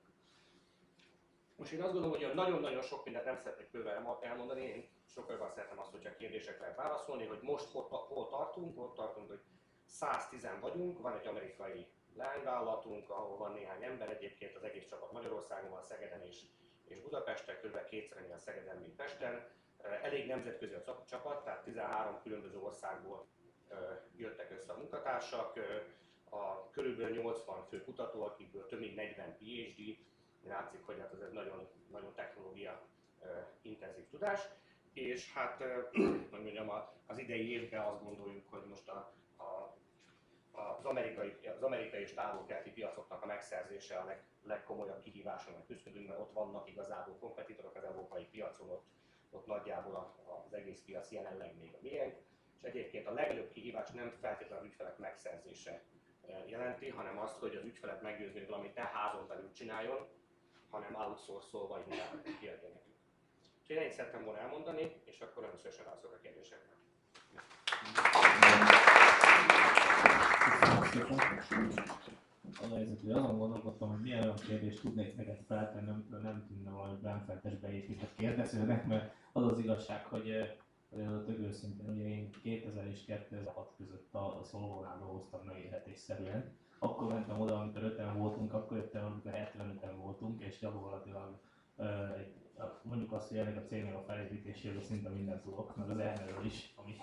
Most én azt gondolom, hogy nagyon-nagyon sok mindent nem szeretnék bőven elmondani, én sokkal jobban szeretem azt, hogyha kérdések lehet válaszolni, hogy most hol tartunk, ott tartunk, hogy 110 vagyunk, van egy amerikai leányvállalatunk, ahol van néhány ember, egyébként az egész csapat Magyarországon van, Szegeden és Budapesten, kb. Kétszer annyian Szegeden, mint Pesten. Elég nemzetközi a csapat, tehát 13 különböző országból jöttek össze a munkatársak, körülbelül 80 fő kutató, akikből több mint 40 PhD, látszik, hogy hát ez egy nagyon, nagyon technológia intenzív tudás, és hát hogy mondjam, az idei évben azt gondoljuk, hogy most az amerikai és távol-keleti piacoknak a megszerzése a legkomolyabb kihíváson küzdünk, mert ott vannak igazából kompetitorok az európai piacon, ott nagyjából az egész piac jelenleg még a miénk, és egyébként a legnagyobb kihívás nem feltétlenül az ügyfelek megszerzése jelenti, hanem azt, hogy az ügyfelet meggyőzni, hogy valamit ne házon belül csináljon, hanem outsource-olva inkább kiadja nekünk. Úgyhogy én ennyit szerettem volna elmondani, és akkor nagyon szívesen válaszolok a kérdésekre. szépen. Az a helyzet, hogy azon gondolkodtam, hogy milyen olyan kérdést tudnék neked feltenni, amitől nem tűnne valami benfentes beépített kérdezőnek, mert az az igazság, hogy tök őszintén, ugye én 2000 és 2006 között a Szolvónál dolgoztam megélhetésszerűen. Akkor mentem oda, amikor 5-en voltunk, akkor jöttem, amikor 75-en voltunk, és gyakorlatilag mondjuk azt, hogy ennek a cégnek a felépítéséről szinte mindent tudok, meg az erről is, ami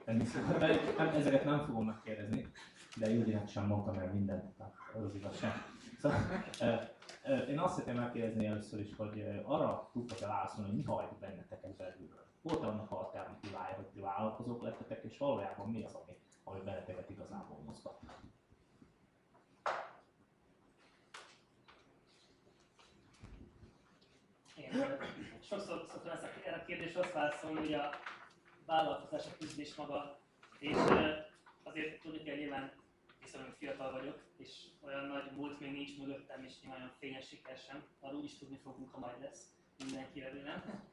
tenni szokott. Ezeket nem fogom megkérdezni, de Judinak sem mondtam el mindent, az az igazság. Szóval, én azt szeretném megkérdezni először is, hogy arra tudtak-e válaszolni, hogy mi hajt benneteket belülről. Volt-e annak alternatívája, hogy ti vállalkozók lettetek, és valójában mi az, ami benneteket igazából mozgat? Én sokszor szoktam erre a kérdésre azt válaszolni, hogy a vállalkozás a küzdés maga, és azért tudni kell, nyilván viszonylag fiatal vagyok, és olyan nagy múlt még nincs mögöttem, és nyilván olyan fényes siker sem, arról úgy is tudni fogunk, ha majd lesz mindenki remélem.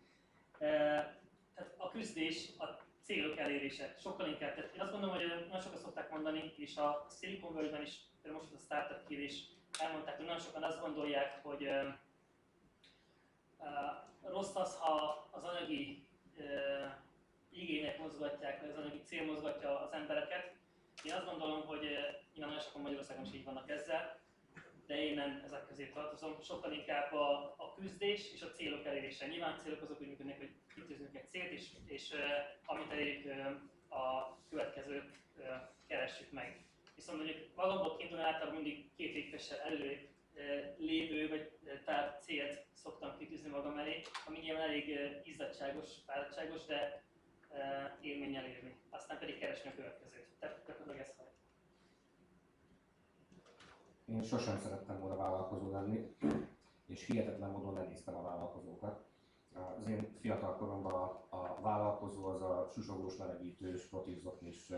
Tehát a küzdés, a célok elérése sokkal inkább. Tehát én azt gondolom, hogy nagyon sokan szokták mondani, és a Silicon Valley-ben is, például most a startup kérdés elmondták, hogy nagyon sokan azt gondolják, hogy rossz az, ha az anyagi igények mozgatják, vagy az anyagi cél mozgatja az embereket. Én azt gondolom, hogy nyilván nagyon sokan Magyarországon is így vannak ezzel, de én nem ezek közé tartozom. Sokkal inkább a küzdés és a célok elérése. Nyilván a célok azok úgy működnek, hogy kitűzünk egy célt, és amit elérjük, a következőt keressük meg. Viszont mondjuk magamból kiindulni általában mindig két lépéssel előrébb lévő vagy célt szoktam kitűzni magam elé, ami nyilván elég izzadságos, fáradtságos, de élménnyel érni. Aztán pedig keresni a következőt. Tehát gyakorlatilag ez hajt. Én sosem szerettem volna vállalkozó lenni, és hihetetlen módon lenéztem a vállalkozókat. Az én fiatal koromban a vállalkozó az a susogós, melegítős, protizoknis,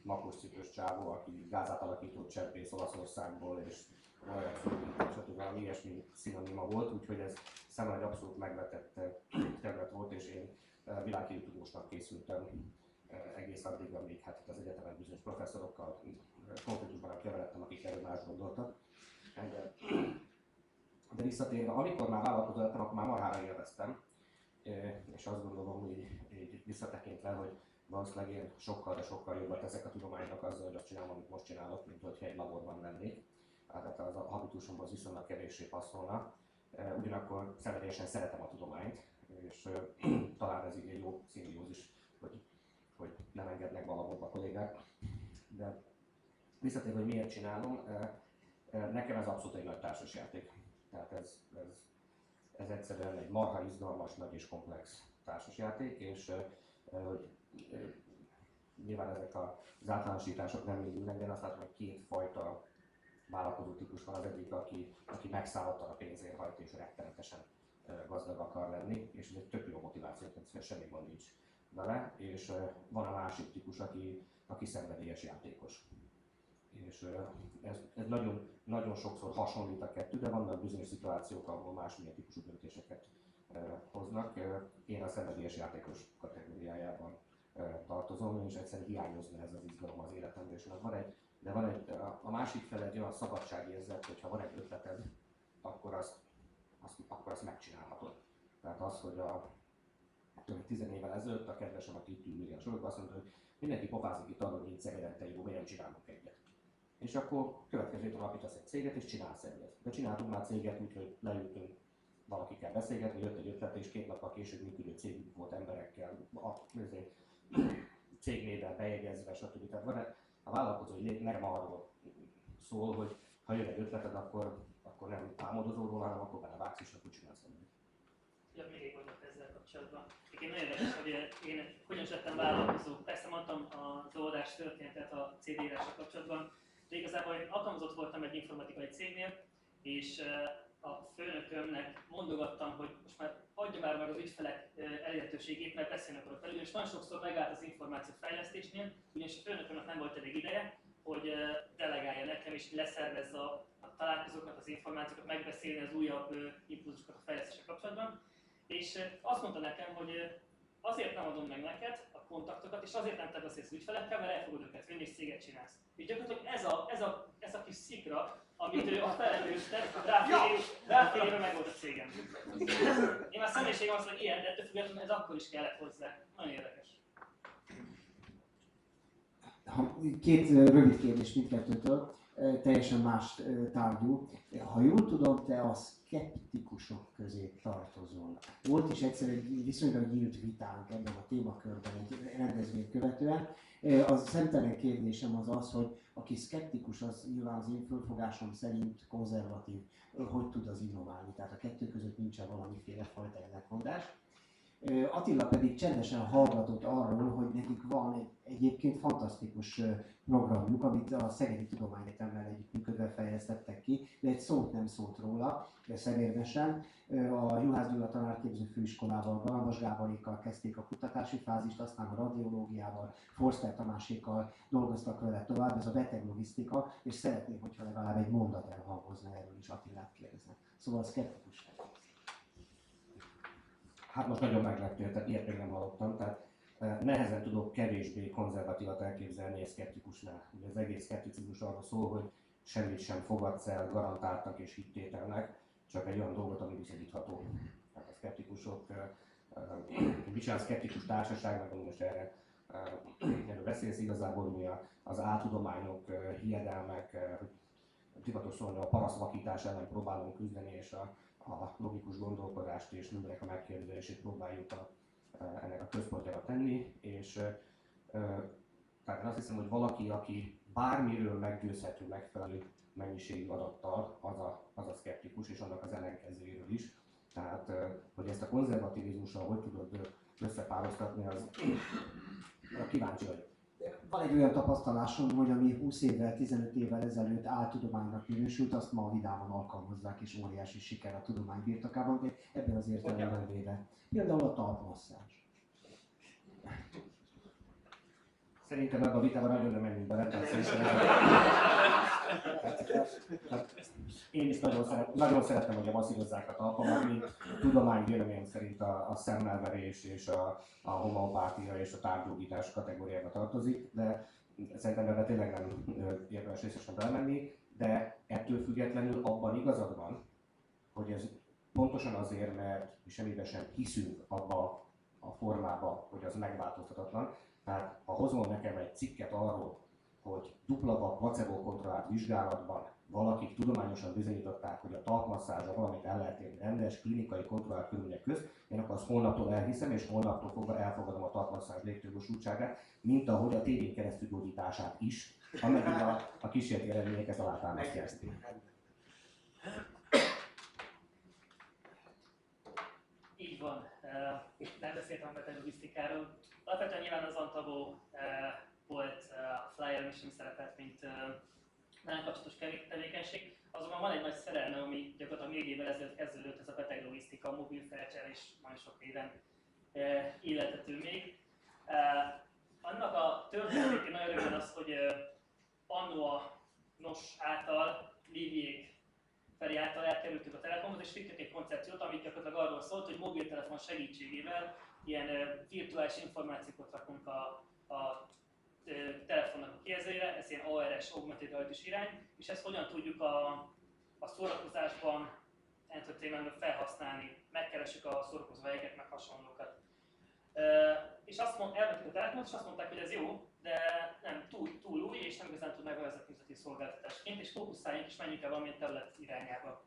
makoscipős csávó, aki gázátalakított cserpész Olaszországból, és stb. Valami ilyesmi szinonima volt, úgyhogy ez számomra egy abszolút megvetett terület volt, és én világhírű tudósnak készültem egész addig, amíg hát az egyetemen bizonyos professzorokkal konfliktusban keveredtem, akik erről más gondoltak. De visszatérve, amikor már vállalkozó lettem, akkor már marhára élveztem, és azt gondolom, hogy így visszatekintve, hogy valószínűleg én sokkal, de sokkal jobban teszek a tudománynak azzal, hogy azt csinálom, amit most csinálok, mint hogyha egy laborban lennék. Tehát az a habitusomból az viszonylag kevéssé passzolna. Ugyanakkor szenvedélyesen szeretem a tudományt, és talán ez így egy jó szimbiózis, hogy nem engednek valamit a kollégák. De visszatérve, hogy miért csinálom, nekem ez abszolút egy nagy társasjáték. Tehát ez egyszerűen egy marha izgalmas, nagy és komplex társasjáték, és hogy nyilván ezek az általánosítások nem mindig, de azt látom, hogy két fajta vállalkozó típus van. Az egyik, aki megszállottan a pénzért hajt és rettenetesen gazdag akar lenni, és ez egy tök jó motiváció, tehát semmi gond nincs vele, és van a másik típus, aki szenvedélyes játékos. És ez nagyon, nagyon sokszor hasonlít a kettő, de vannak bizonyos szituációk, ahol másmilyen típusú döntéseket hoznak. Én a szenvedélyes játékos kategóriájában tartozom, és egyszerűen hiányozna ez az izgalom az életemben, és van a másik fel egy olyan szabadságérzet, hogy ha van egy ötleted, akkor azt megcsinálhatod. Tehát az, hogy 10 évvel ezelőtt a kedvesem, aki itt ül Miriam Sorok, azt mondta, hogy mindenki pofázik itt arról, hogy így Szegeden jó, miért nem csinálunk egyet. És akkor következő héten alapítasz egy céget és csinálsz egyet. De csináltunk már céget, úgyhogy leültünk valakikkel beszélgetni, jött egy ötlet, és 2 nappal később működő cégünk volt emberekkel, cégnévvel bejegyezve, stb. Tehát a vállalkozói lét nem arról szól, hogy ha jön egy ötleted, akkor nem álmodozol, hanem akkor belevágsz és akkor csinálsz egyet. Ja, még egy gondolat ezzel kapcsolatban. Én nagyon érdekes, hogy én hogyan is lettem vállalkozó. Persze mondtam az oldás történetet a CD írással kapcsolatban, de igazából én alkalmazott voltam egy informatikai cégnél, és a főnökömnek mondogattam, hogy most már adja már meg az ügyfelek elérhetőségét, mert beszélni akarok velük, és nagyon sokszor megállt az információ fejlesztésnél, ugyanis a főnökömnek nem volt elég ideje, hogy delegálja nekem és leszervezze a találkozókat, az információkat, megbeszélni az újabb impulzusokat a fejlesztéssel kapcsolatban. És azt mondta nekem, hogy azért nem adom meg neked a kontaktokat, és azért nem te beszélsz ügyfelekkel, mert el fogod őket vinni, és céget csinálsz. És gyakorlatilag ez a kis szikra, amit ő a felelős tett, ráfér éve megold a cégem. Én már személyiségem azt mondom, ilyen, de ettől függetlenül ez akkor is kellett hozzá. Nagyon érdekes. Két rövid kérdés mindkettőtől, teljesen más tárgyú. Ha jól tudom, te a szkeptikusok közé tartozol. Volt is egyszer egy viszonylag nyílt vitánk ebben a témakörben egy rendezvényt követően. Az szemtelen kérdésem az az, hogy aki szkeptikus, az nyilván az én fölfogásom szerint konzervatív, hogy tud az innoválni, tehát a kettő között nincsen valamiféle fajta ellentmondás. Attila pedig csendesen hallgatott arról, hogy nekik van egy egyébként fantasztikus programjuk, amit a Szegedi Tudományegyetemmel együttműködve fejlesztettek ki, de egy szót nem szólt róla, szemérmesen. A Juhász Gyula Tanárképző Főiskolával, Galambos Gáborékkal kezdték a kutatási fázist, aztán a radiológiával, Forster Tamásékkal dolgoztak vele tovább, ez a beteglogisztika, és szeretném, hogyha legalább egy mondat elhangozna erről is, Attilát kérdeznek. Szóval szkeptikus. Hát most nagyon megleptél, tehát ilyet még nem hallottam, tehát nehezen tudok kevésbé konzervatívat elképzelni egy szkeptikusnál. Ugye az egész szkepticizmus arról szól, hogy semmit sem fogadsz el garantáltnak és hittételnek, csak egy olyan dolgot, ami bizonyítható. Tehát a szkeptikusok, Vicsán Szkeptikus Társaság, meg most erről beszélsz igazából, mi az áltudományok, hiedelmek, divatos szólni, a parasztvakítás ellen próbálunk küzdeni, és a logikus gondolkodást és mindenek a megkérdezését próbáljuk ennek a központjára tenni, és tehát én azt hiszem, hogy valaki, aki bármiről meggyőzhető megfelelő mennyiségű adattal, az a szkeptikus, és annak az ellenkezőjéről is. Tehát, hogy ezt a konzervativizmussal hogy tudod összepároztatni, az kíváncsi vagyok. Van egy olyan tapasztalásom, hogy ami 20 évvel, 15 évvel ezelőtt áltudománynak minősült, azt ma vidáman alkalmazzák, és óriási siker a tudomány birtokában, de ebben az értelemben véve. Például a talpmasszázs. Szerintem ebben a vitában nagyon nem menjünk bele, tehát én is nagyon szeretem, hogy a masszírozzák a talpamat, mint tudomány véleményem szerint a szemmelverés és a homeopátia és a tárgyógítás kategóriába tartozik, de szerintem ebben tényleg nem érdemes részesen belemenni, de ettől függetlenül abban igazad van, hogy ez pontosan azért, mert semmiben sem hiszünk abba a formába, hogy az megváltoztatatlan. Tehát ha hozol nekem egy cikket arról, hogy dupla placebo kontrollált vizsgálatban valakik tudományosan bizonyították, hogy a talpmasszázsra valamit el lehet érni rendes, klinikai kontrollált körülmények közt, én akkor azt holnaptól elhiszem, és holnaptól fogva elfogadom a talpmasszázs létjogosultságát, mint ahogy a tévén keresztül gyógyítását is, ameddig a kísérleti eredmények ezt alátámasztják. Így van. Nem beszéltem a beteglogisztikáról. Alapvetően nyilván az Antavo volt a Flyer Mission szerepet, mint nagyon kapcsolatos tevékenység. Azonban van egy nagy szerelme, ami gyakorlatilag 4 évvel ezelőtt kezdődött, ez a beteglogisztika, a mobil felcserélés, nagyon sok néven illethető még. Annak a történeték nagyon röviden az, hogy anno a NOS által, Liviék Feri által elkerültük a Telekomhoz, és vittük egy koncepciót, ami gyakorlatilag arról szólt, hogy mobiltelefon segítségével ilyen virtuális információkat rakunk a telefonnak a kijelzőjére, ez ilyen ARS, Augmented Reality irány, és ezt hogyan tudjuk a szórakozásban, entertainmentben felhasználni, megkeressük a szórakozó helyeket, meg hasonlókat. És elvettük a Telekomot, és azt mondták, hogy ez jó, de nem túl új, és nem igazán tud megvezetni üzleti szolgáltatásként, és fókuszáljunk és menjünk el valamilyen terület irányába.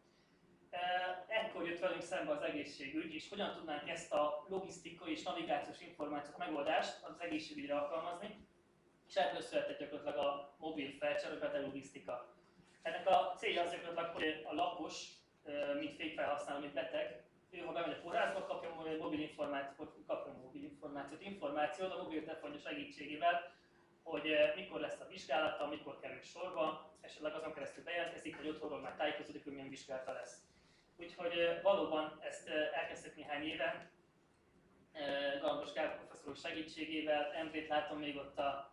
Ekkor jött velünk szembe az egészségügy, és hogyan tudnánk ezt a logisztikai és navigációs információk megoldást az egészségügyre alkalmazni, és ebből született gyakorlatilag a mobil felcserő beteglogisztika. Ennek a célja az gyakorlatilag, hogy a lakos, mint végfelhasználó, mint beteg, ő ha bemegy a kórházba, kapjon mobil információt a mobiltelefonja segítségével, hogy mikor lesz a vizsgálata, mikor kerül sorba, esetleg azon keresztül bejelentkezik, hogy otthonról már tájékozódik, hogy milyen vizsgálata lesz. Úgyhogy valóban ezt elkezdtük néhány éve, Galambos Gábor professzor segítségével, Endrét látom még ott a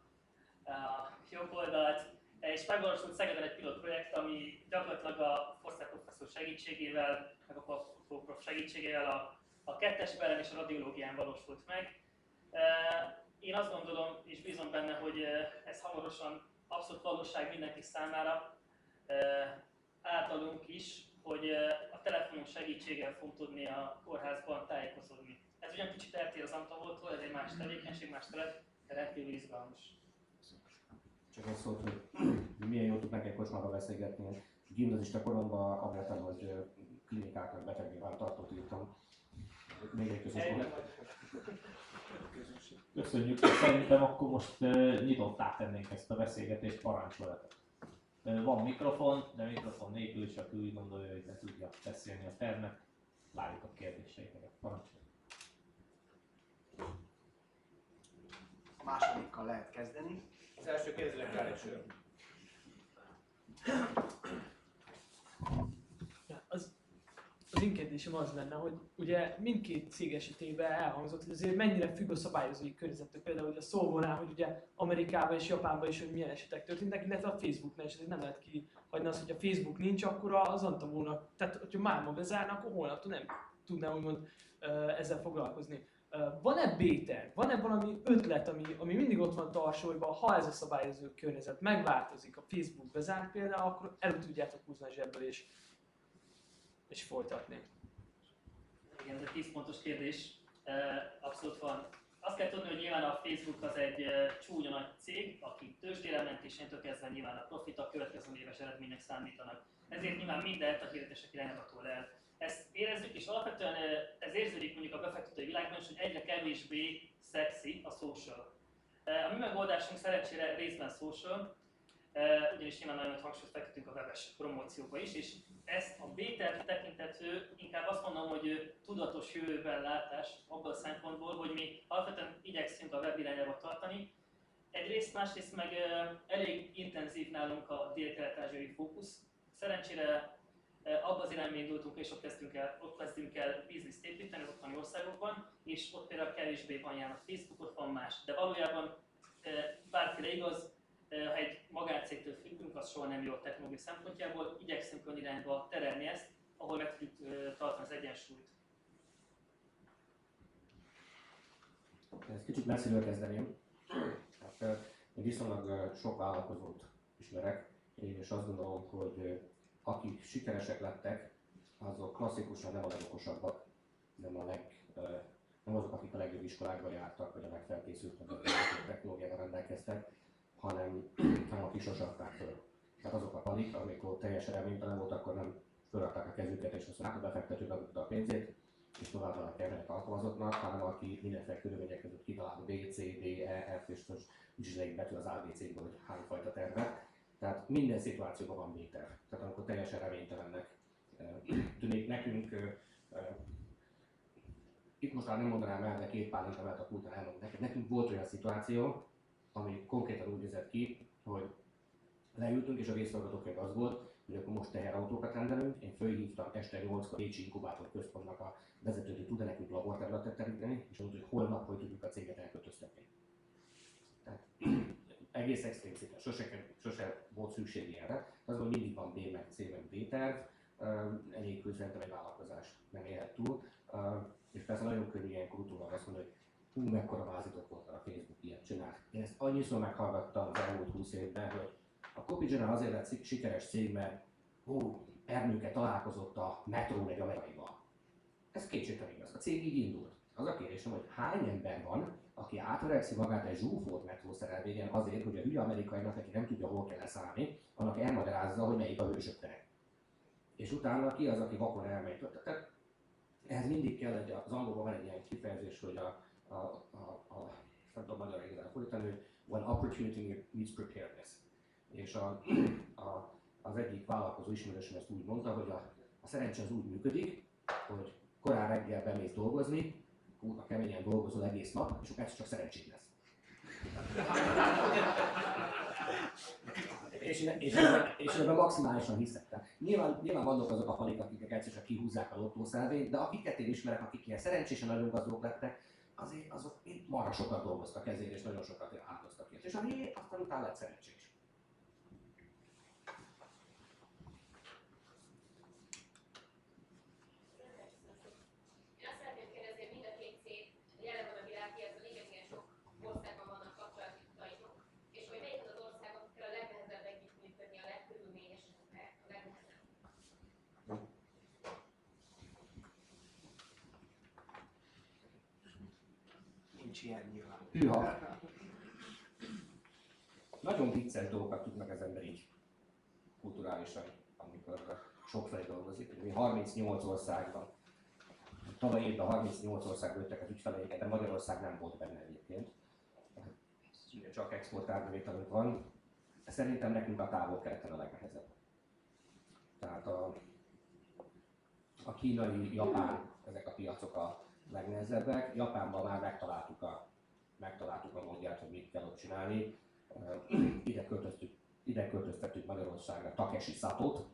jobb oldalt, és megvalósult Szegeden egy pilot projekt, ami gyakorlatilag a Forster professzor segítségével, meg a segítségével a kettesben és a radiológián valósult meg. Én azt gondolom és bízom benne, hogy ez hamarosan abszolút valóság mindenki számára, általunk is, hogy a telefonunk segítségével fogunk tudni a kórházban tájékozódni. Ez ugyan kicsit eltér az Antavoltól, ez egy más tevékenység, más terület, de rendkívül izgalmas. Csak az szólt, hogy milyen jól tudnánk egy kocsmába beszélgetni. Gimnazista koromban abban, hogy klinikáknak betegnyilvántartót írtam. Még egy közös Köszönjük, szerintem akkor most nyitottá tennénk ezt a beszélgetést, parancsoljatok. Van mikrofon, de mikrofon nélkül is, aki úgy gondolja, hogy le tudja beszélni a termet. Várjuk a kérdéseiket, parancsoljatok. A másodikkal lehet kezdeni. Az első kérdésre kell egy sör. Az én kérdésem az lenne, hogy ugye mindkét cég esetében elhangzott, hogy azért mennyire függ a szabályozói környezettől. Például hogy a szó volna, hogy ugye Amerikában és Japánban is, hogy milyen esetek történtek, illetve a Facebooknál is, nem lehet kihagyni azt, hogy a Facebook nincs, akkor az Antavónak, tehát hogyha máma bezárna, akkor holnaptól nem tudná úgymond ezzel foglalkozni. Van-e B-terv? Van-e valami ötlet, ami mindig ott van tarsolyban, ha ez a szabályozó környezet megváltozik, a Facebook bezár például, akkor elő tudjátok húzni a zsebből és folytatni. Igen, ez egy 10 pontos kérdés. Abszolút van. Azt kell tudni, hogy nyilván a Facebook az egy csúnya nagy cég, aki tőzsdére mentésétől kezdve nyilván a profit a következő éves eredmények számítanak. Ezért nyilván mindent a hirdetések irányába tol el. Ezt érezzük, és alapvetően ez érződik mondjuk a befektetői világban is, hogy egyre kevésbé szexi a social. A mi megoldásunk szerencsére részben social, ugyanis nyilván nagyon nagy hangsúlyt fektetünk a webes promócióba is, és ezt a B-terv tekintető, inkább azt mondom, hogy tudatos jövőben látás abban a szempontból, hogy mi alapvetően igyekszünk a web irányába tartani. Egyrészt, másrészt meg elég intenzív nálunk a dél-kelet-ázsiai fókusz. Szerencsére abban az irányba indultunk, és ott kezdtünk el bizniszt építeni az ottani országokban, és ott például kevésbé van jelen a Facebook, ott van más. De valójában bárféle igaz, ha egy magáncégtől függünk, az soha nem jó a technológia szempontjából, igyekszünk olyan irányba terelni ezt, ahol meg tudjuk tartani az egyensúlyt. Ezt kicsit messziről kezdeném. Hát, én viszonylag sok vállalkozót ismerek, és azt gondolom, hogy akik sikeresek lettek, azok klasszikusan nem a legokosabbak, nem azok, akik a legjobb iskolákba jártak, vagy a legfelkészültebb technológiával rendelkeztek, hanem akik sose adták föl. Tehát azok a panik, amikor teljesen reménytelen volt, akkor nem fölrakták a kezüket, és azt mondták, a befektető beadta a pénzét, és tovább kellene alkalmazottnak, hanem aki mindenféle körülmények között kitalál B, C, D, E, F, és most úgyis egy betű az ABC-ből, hogy hányfajta tervet. Tehát minden szituációban van B-terv. Tehát amikor teljesen reménytelennek tűnik nekünk, itt most már nem mondanám el, de két pálinka mellett a pultán elmondom neked. Nekünk volt olyan szituáció, ami konkrétan úgy nézett ki, hogy leültünk, és a vészforgatókönyv az volt, hogy akkor most teherautókat rendelünk. Én fölhívtam este 8-kor Bécsi Inkubátor Központnak a vezetőt, hogy tud-e nekünk laborterületet teríteni, és mondta, hogy holnap hogy tudjuk a céget elkötöztetni. Tehát egész extrém szinten, sose volt szükség ilyenre. Azon mindig van B, meg C, meg D terv, enélkül szerintem egy vállalkozás nem élhet túl. És persze nagyon könnyű ilyenkor utólag azt mondani, hogy hú, mekkora vázított volt a Facebook, ilyet csinál. Én ezt annyiszor meghallgattam az elmúlt 20 évben, hogy a Copigener azért lett sikeres cég, mert Ernőke találkozott a metrón egy amerikaival. Ez kétségtelen igaz. A cég így indult. Az a kérdésem, hogy hány ember van, aki átverekszi magát egy zsúfolt metrószerelvényen azért, hogy a hülye amerikainak, aki nem tudja, hol kell leszállni, annak elmagyarázza, hogy melyik a hősök tere. És utána ki az, aki vakon elmegy. Tehát ehhez mindig kell, az angolban van egy ilyen kifejezés, hogy nem tudom magyarra igazán fordítani, hogy when opportunity meets preparedness. És az egyik vállalkozó ismerősöm ezt úgy mondta, hogy a szerencse az úgy működik, hogy korán reggel bemész dolgozni, kurva keményen dolgozol egész nap, és akkor ez csak szerencséd lesz. és ebben maximálisan hiszek. Nyilván vannak azok a fanik, akik egyszerűen kihúzzák a lottószelvényt, de akiket én ismerek, akik ilyen szerencsésen nagyon gazdagok lettek, azért azok marha sokat dolgoztak ezért, és nagyon sokat áldoztak érte. És aztán utána lett szerencsés. Én azt szeretném kérdezni, hogy mind a két cég jelen van a világpiacon, igen sok országban van ilyen nyilván. Hűha! Nagyon vicces dolgokat tudnak az ember így kulturálisan, amikor sokfelé dolgozik. Mi 38 országban, tavaly évben 38 országban jöttek az ügyfeleinket, de Magyarország nem volt benne egyébként. Csak exportárbevételünk van. Szerintem nekünk a távol-keleten a legnehezebb. Tehát a kínai, japán, ezek a piacok a legnehezebbek. Japánban már megtaláltuk a módját, hogy mit kell ott csinálni. Ide költöztettük Magyarországra Takeshi Satot,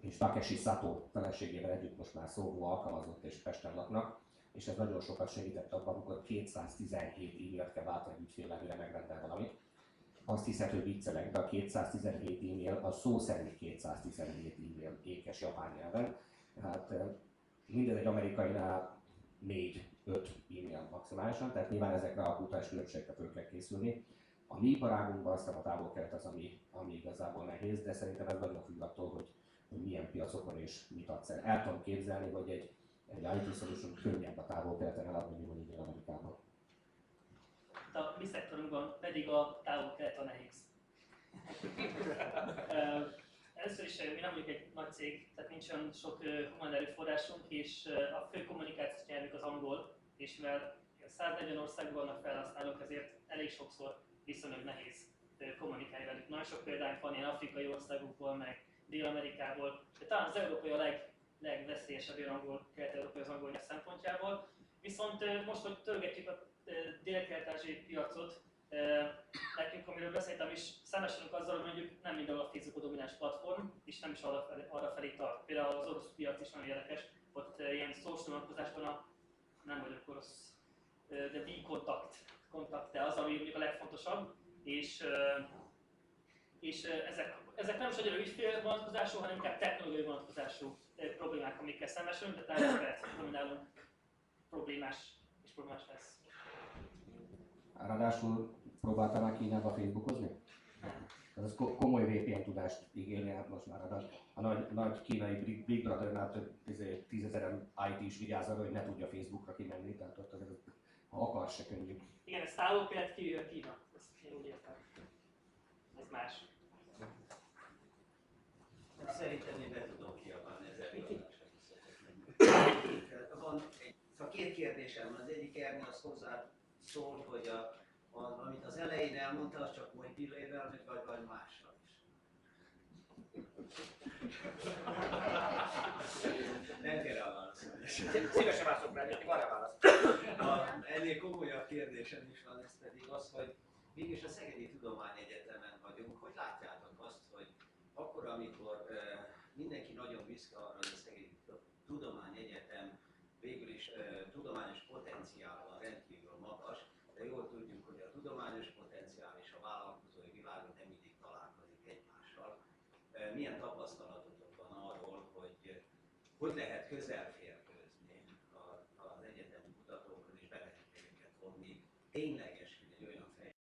és Takeshi Sato feleségével együtt most már Szóvó alkalmazott és Pesten laknak, és ez nagyon sokat segített abban, amikor 217 e-mailt kell váltani egy ügyféllel, mire megrendel valamit. Azt hiszed, hogy viccelek, de a 217 e-mail a szó szerint 217 e-mail ékes japán nyelven. Hát mindez egy amerikainál 4-5 e-mail maximálisan, tehát nyilván ezekre a kulturális különbségekre föl kell készülni. A mi iparágunkban aztán a távol-kelet az, ami igazából nehéz, de szerintem ez nagyon függ attól, hogy milyen piacokon és mit adsz el. El tudom képzelni, hogy egy IT solution könnyebb a távol-keleten eladni, mint mondjuk Amerikában. A mi szektorunkban pedig a távol-kelet a nehéz. Először is mi nem vagyunk egy nagy cég, tehát nincs olyan sok humán erőforrásunk, és a fő kommunikációs nyelvük az angol, és mivel 140 országban vannak felhasználók, ezért elég sokszor viszonylag nehéz kommunikálni velük. Nagyon sok példánk van ilyen afrikai országokból, meg Dél-Amerikából, de talán az európai a legveszélyesebb kelet-európai az angol nyelv szempontjából. Viszont most, hogy törgetjük a dél-kelet-ázsiai piacot, nekünk, amiről beszéltem is, szembesülünk azzal, hogy mondjuk nem mindenhol a Facebook a domináns platform, és nem is arra felé tart. Például az orosz piac is nagyon érdekes, ott ilyen social vonatkozásban nem vagyok orosz, de V-kontakte az, ami mondjuk a legfontosabb, és ezek nem is annyira ügyfél vonatkozású, hanem inkább technológiai vonatkozású problémák, amikkel szembesülünk, de távol-kelet dominálunk problémás lesz. Ráadásul próbáltál már Kínába Facebookozni? Ez komoly VPN tudást igényli, hát most már a nagy kínai Big Brother-nál több 10 000 IT is vigyáz arra, hogy ne tudja Facebookra kimenni, tehát ott azért, ha akar, se könnyű. Igen, ez távol-kelet, kívül Kína. Ezt én úgy értem. Ez más. Szerintem én be tudom kiabálni ezzel. Szóval két kérdésem van. Az egyik Erni az hozzá szól, hogy amit az elején elmondta, az csak mobillével, vagy mással is. Nem kell rá válaszolni. Szívesen válaszolok rá, hogy van rá válasz. Ennél komolyabb kérdésem is van, ez pedig az, hogy mégis a Szegedi Tudományegyetemen vagyunk. Hogy látjátok azt, hogy akkor, amikor mindenki nagyon büszke arra, hogy a Szegedi Tudományegyetem végül is tudományos potenciállal rendkívül magas, de jól tudjuk, hogy a tudományos potenciál és a vállalkozói világ nem mindig találkozik egymással. Milyen tapasztalatotok van arról, hogy lehet közel férkőzni az egyetemi kutatókon és be lehet őket vonni ténylegesen egy olyan fejlődésre?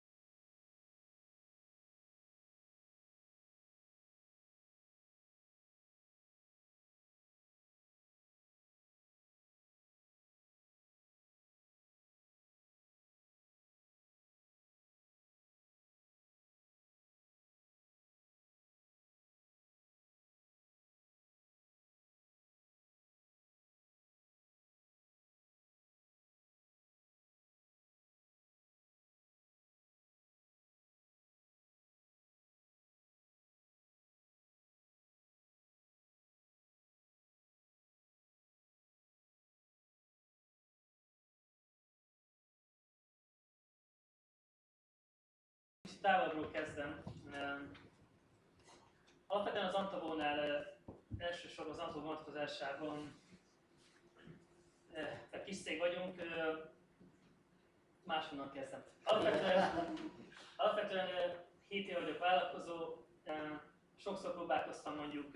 Kicsit távolról kezdem. Alapvetően az Antavónál elsősorban az Antavó vonatkozásában egy kis cég vagyunk, máshonnan kezdem. Alapvetően 7 éve vagyok vállalkozó, sokszor próbálkoztam mondjuk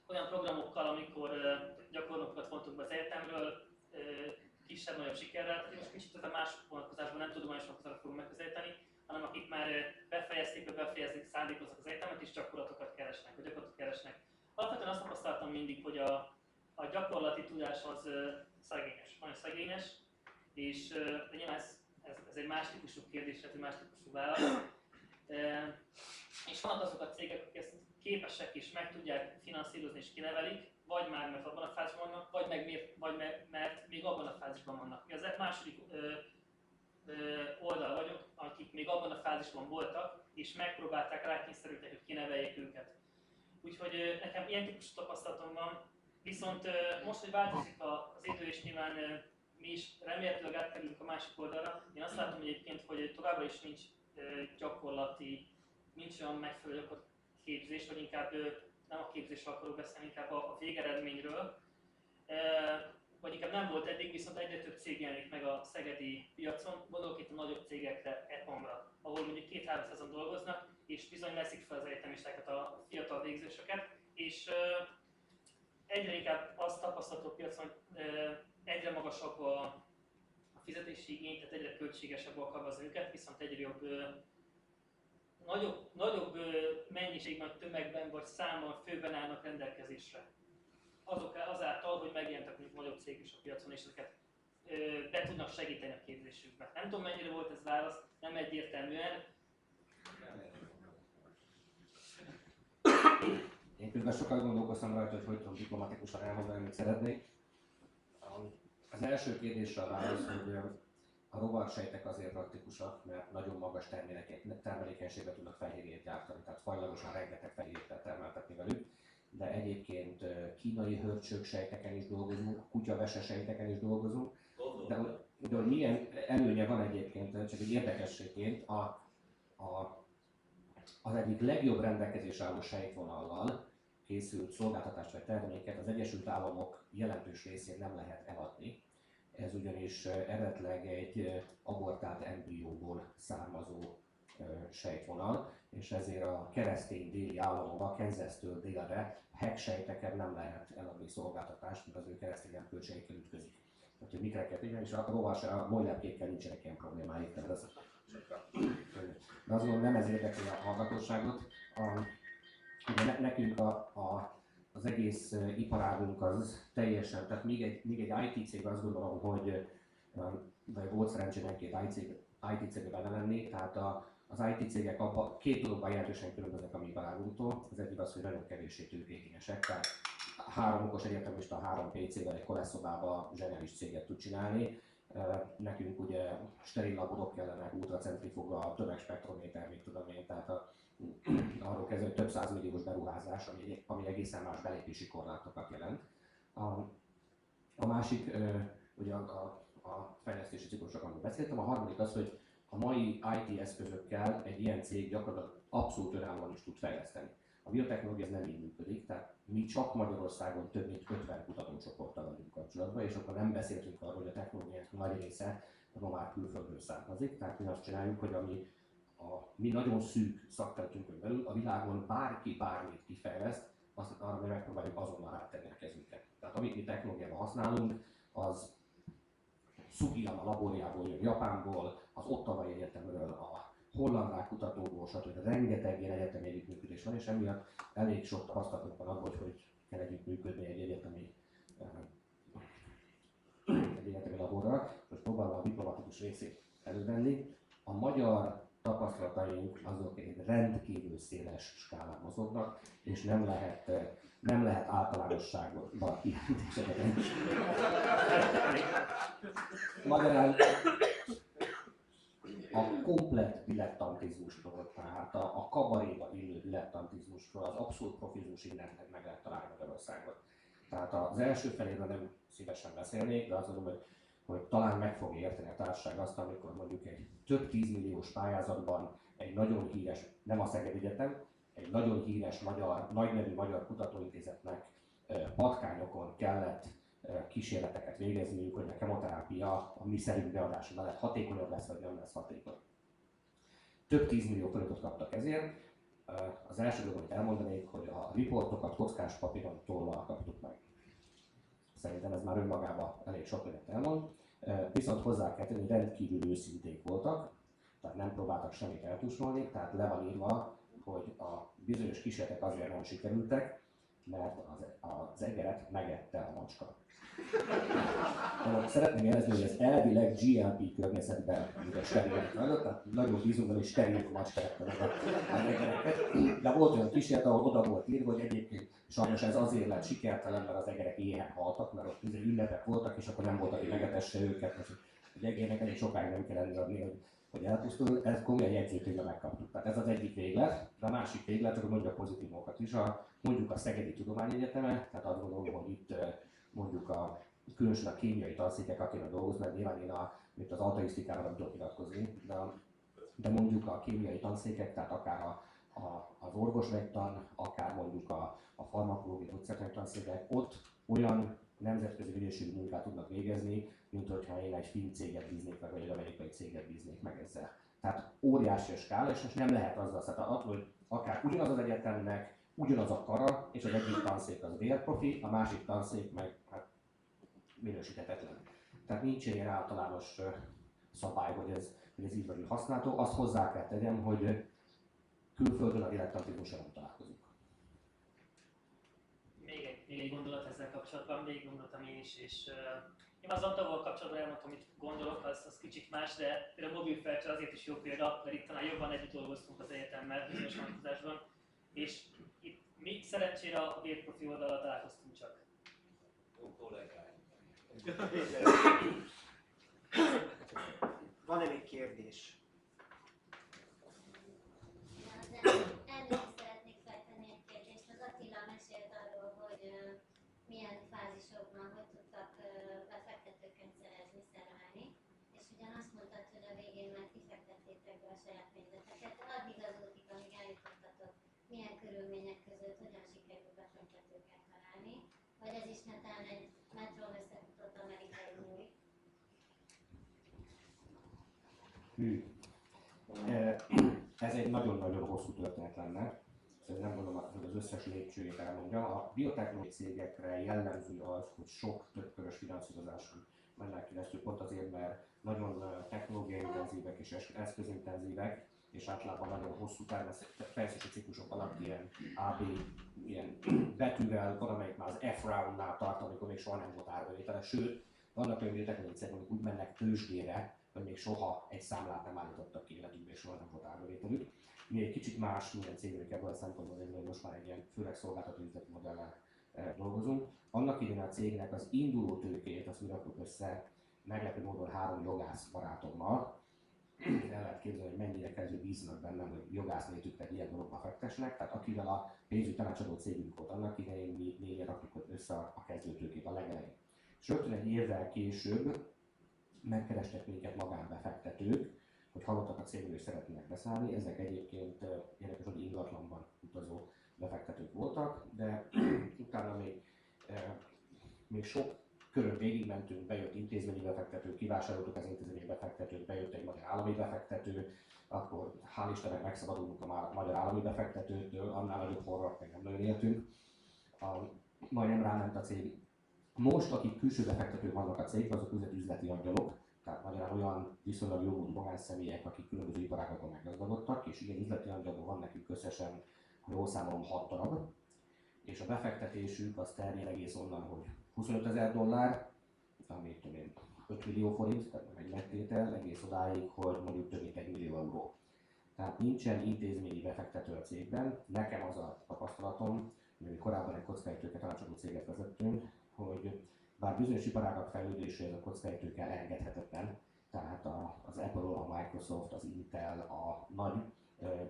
olyan programokkal, amikor gyakornokokat vontunk be az egyetemről, kisebb-nagyobb sikerrel, tehát én most kicsit a más vonatkozásban nem tudományos vonatkozásra fogunk megközelíteni, hanem akik már befejezték, vagy befejezik, szándékoznak az egyetemet, és gyakorlatokat keresnek. Alapvetően azt tapasztaltam mindig, hogy a gyakorlati tudás az szegényes, nagyon szegényes, És nyilván ez egy más típusú kérdés, ez egy más típusú válasz. És vannak azok a cégek, akik ezt képesek és meg tudják finanszírozni és kinevelik, vagy már mert abban a fázisban vannak, mert még abban a fázisban vannak. Mi az második oldal vagyok, akik még abban a fázisban voltak, és megpróbálták rákényszerülni, hogy kineveljék őket. Úgyhogy nekem ilyen típusú tapasztalatom van, viszont most, hogy változik az idő, és nyilván mi is remélhetőleg átkerülünk a másik oldalra, én azt látom egyébként, hogy továbbra is nincs nincs olyan megfelelő képzés, vagy inkább nem a képzésről akarok beszélni, inkább a végeredményről. Vagy inkább nem volt eddig, viszont egyre több cég jelenik meg a szegedi piacon, gondolok itt a nagyobb cégekre, EPAM-ra, ahol mondjuk 200-300-an dolgoznak, és bizony veszik fel az egyetemistákat, a fiatal végzősöket, és egyre inkább azt tapasztalható a piacon, hogy egyre magasabb a fizetési igény, tehát egyre költségesebb alkalmazni őket, viszont egyre jobb, nagyobb mennyiségben, tömegben vagy számmal főben állnak rendelkezésre. Azáltal, hogy megjelentek mondjuk nagyobb cég is a piacon, és ezeket be tudnak segíteni a képzésükben. Nem tudom, mennyire volt ez válasz, nem egyértelműen. Én például sokat gondolkoztam rajta, hogy tudom diplomatikusan elmondani, amit szeretnék. Az első kérdésre a válasz, hogy a rovarsejtek azért praktikusak, mert nagyon magas termelékenységben tudnak fehérjét gyártani, tehát fajlagosan rengeteg fehérjét lehet termeltetni velük. De egyébként kínai hörcsögsejteken is dolgozunk, kutyavesesejteken is dolgozunk, de hogy milyen előnye van egyébként, csak egy érdekességként, az egyik legjobb rendelkezés álló sejtvonallal készült szolgáltatást vagy terméket az Egyesült Államok jelentős részén nem lehet eladni. Ez ugyanis eredetileg egy abortált embrióból származó sejtvonal, és ezért a keresztény déli államokban, Kansas-től délre heksejteken nem lehet eladni szolgáltatást, mert az ő keresztény erkölcseikkel ütközik. Tehát, mikreket, igen, és a molylepkékkel nincsenek ilyen problémáik. De azt gondolom, nem ez érdekli a hallgatóságot. Ugye nekünk az egész iparágunk az teljesen, tehát még egy IT cég azt gondolom, hogy volt szerencsém egy-két IT cégbe benne lenni, tehát az IT cégek abban két dologban jelentősen különböznek a mi iparágunktól. Az egyik az, hogy nagyon kevéssé tőkékényesek, tehát 3 okos egyetemista 3 PC-vel egy kolesszobába zseniális céget tud csinálni. Nekünk ugye steril laborok kellenek, ultracentrifuga, tömegspektrométer, mit tudom én, tehát arról kezdve, hogy több 100 milliós beruházás, ami egészen más belépési korlátokat jelent. A másik, ugye a fejlesztési ciklusokról, amiről beszéltem, a harmadik az, hogy a mai IT eszközökkel egy ilyen cég gyakorlatilag abszolút önállóan is tud fejleszteni. A biotechnológia ez nem így működik, tehát mi csak Magyarországon több mint 50 kutatócsoporttal vagyunk kapcsolatban, és akkor nem beszéltünk arról, hogy a technológiák nagy része ma már külföldről származik, tehát mi azt csináljuk, hogy mi nagyon szűk szakterületünkön belül a világon bárki bármit kifejleszt, arra mi megpróbáljuk azonnal rátenni a kezünket. Tehát amit mi technológiában használunk, az Sugiyama laborjából jön, Japánból, az Ottawai Egyetemről, a holland rákutatóból, stb. Rengeteg ilyen egyetemi együttműködés van, és emiatt elég sok tapasztalatunk van abban, hogy kell együttműködni egy egyetemi laborral. Most próbálom a diplomatikus részét elővenni. A magyar tapasztalataink azok egy rendkívül széles skálán mozognak, és nem lehet általánosságban kijelentéseket. Magyarán a komplett dilettantizmusról, tehát a kabaréba illő dilettantizmusról, az abszolút profizmus mindent meg lehet találni Magyarországon. Tehát az első feléről nem szívesen beszélnék, de azt gondolom, hogy talán meg fogja érteni a társaság azt, amikor mondjuk egy több 10 milliós pályázatban egy nagyon híres, nem a Szeged Egyetem, egy nagyon híres nagynevű magyar kutatóintézetnek patkányokon kellett kísérleteket végezniük, hogy a kemoterápia a mi szerint beadása mellett hatékonyabb lesz, vagy nem lesz hatékony. Több 10 millió forintot kaptak ezért. Az első dolog, amit elmondanék, hogy a riportokat kockás papíron tollal kaptuk meg. Szerintem ez már önmagában elég sok mindent elmond. Viszont hozzá kell tenni, hogy rendkívül őszinték voltak, tehát nem próbáltak semmit eltusolni, tehát le van írva, hogy a bizonyos kísérletek azért nem sikerültek, mert az egeret megette a macska. Szeretném jelezni, hogy ez elvileg GLP környezetben steril vagyok, tehát nagyon bízunk, hogy steril macskák meg a egereket. De volt olyan kísérlet, ahol oda volt írva, hogy egyébként sajnos ez azért lett sikertelen, mert az egerek éhen haltak, mert ott ünnepek voltak, és akkor nem volt, aki megetesse őket. Egy egérnek elég sokáig nem kell előadni, hogy elpusztul, ez komoly jegyzőkönyvbe megkaptuk. Tehát ez az egyik véglet, de a másik véglet, akkor mondjuk a pozitívokat is, mondjuk a Szegedi Tudományegyetemen, tehát azt gondolom, hogy itt mondjuk különösen a kémiai tanszékek, akinek dolgoznak, nyilván én mint az altaisztikára nem tudok nyilatkozni, de mondjuk a kémiai tanszékek, tehát akár az orvosvegytan, akár mondjuk a farmakológiai gyógyszertani tanszékek, ott olyan nemzetközi minőségű munkát tudnak végezni, mint hogyha én egy finn céget bíznék meg, vagy egy amerikai céget bíznék meg ezzel. Tehát óriási a skála, és most nem lehet azzal, tehát hogy akár ugyanaz az egyetemnek, ugyanaz a kara, és az egyik tanszék az vérprofi, a másik tanszék meg hát, minősíthetetlen. Tehát nincs ilyen általános szabály, hogy ez így vagy használható. Azt hozzá kell tegyem, hogy külföldön a dilettantizmussal nem találkozunk. Még egy gondolat ezzel kapcsolatban, végig gondoltam én is, és én az Antavval kapcsolatban elmondtam, amit gondolok, az kicsit más, de például a mobil felcső azért is jó példa, mert itt talán jobban együtt dolgoztunk az egyetemmel bizonyos vonatkozásban, és itt mi szerencsére a vérprofi oldalra találkoztunk csak. Jó kollégák. Van-e még kérdés? Elnézést szeretnék feltenni egy kérdést. Az Attila mesélt arról, hogy milyen fázisokban hogy tudtak befektetőket szerezni, szerelni, és ugyan azt mondtad, hogy a végén már kifektettétek be a saját pénzeteket. Addig azótig, amíg eljutottatok, milyen körülmények között hogyan sikerült befektetőket találni, vagy ez is netán egy metrón összefutott amerikai múlik? Ez egy nagyon-nagyon hosszú történet lenne, szóval nem gondolom, hogy az összes lépcsőjét elmondjam. A biotechnológiai cégekre jellemző az, hogy sok többkörös finanszírozáson mennek keresztül, pont azért, mert nagyon technológiaintenzívek és eszközintenzívek, és általában nagyon hosszú fejlesztési ciklusok alatt ilyen AB, ilyen betűvel, valamelyik már az F-roundnál tart, amikor még soha nem volt árbevétele, sőt, vannak olyan biotechnológiai cégek, amik úgy mennek tőzsdére, hogy még soha egy számlát nem állítottak ki életükbe, és soha nem volt árbevételük. Mi egy kicsit más minden cégünk ebből a szempontból, hogy most már egy ilyen főleg szolgáltató üzleti modellel dolgozunk. Annak idején a cégnek az induló tőkét, azt mi raktuk össze meglepő módon 3 jogász barátommal. El lehet képzelni, hogy mennyire kezdő bíznak bennem, hogy jogász létüknek ilyen dologba fektessenek. Tehát akivel a pénzügyi tanácsadó cégünk volt annak idején, mi négyen raktuk össze a kezdőtőkét a legelején. És rögtön egy évvel később megkerestek minket magánbefektetők, hogy hallottak a cégről és szeretnének beszállni. Ezek egyébként érdekes, hogy ingatlanban utazó befektetők voltak, de utána még sok körön végigmentünk, bejött intézményi befektető, kivásároltuk az intézményi befektetőt, bejött egy magyar állami befektető, akkor hál' Istennek megszabadulunk a magyar állami befektetőtől, annál nagyobb horrort meg nem nagyon éltünk. Majdnem ráment a cég. Most, akik külső befektetők vannak a cégben, azok üzleti angyalok, tehát magyarán olyan viszonylag jómódú magánszemélyek, akik különböző iparágokon meggazdagodtak, és ilyen üzleti angyalok van nekünk összesen, ha jól számolom, 6 darab, és a befektetésük az terjed egész onnan, hogy $25,000, amit tudom én, 5 millió forint, tehát egy megtétel, egész odáig, hogy mondjuk több mint 1 millió euró. Tehát nincsen intézményi befektető a cégben. Nekem az a tapasztalatom, hogy korábban egy kockázatőke tanácsadó céget vezettünk, hogy bár bizonyos iparágak fejlődéséhez a kockázatőke elengedhetetlen, tehát az Apple, a Microsoft, az Intel, a nagy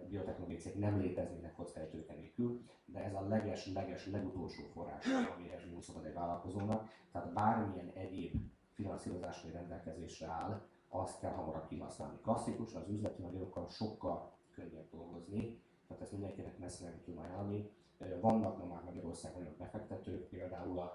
biotechnológiai cég nem léteznének kockázatőke nélkül, de ez a leges legutolsó forrás, amihez nyúl szabad egy vállalkozónak. Tehát bármilyen egyéb finanszírozás, vagy rendelkezésre áll, azt kell hamarabb kihasználni. Klasszikusan az üzleti nagyokkal sokkal könnyebb dolgozni, tehát ezt mindenkinek messze nem tudom ajánlani. Vannak ma már Magyarországon olyan befektetők, például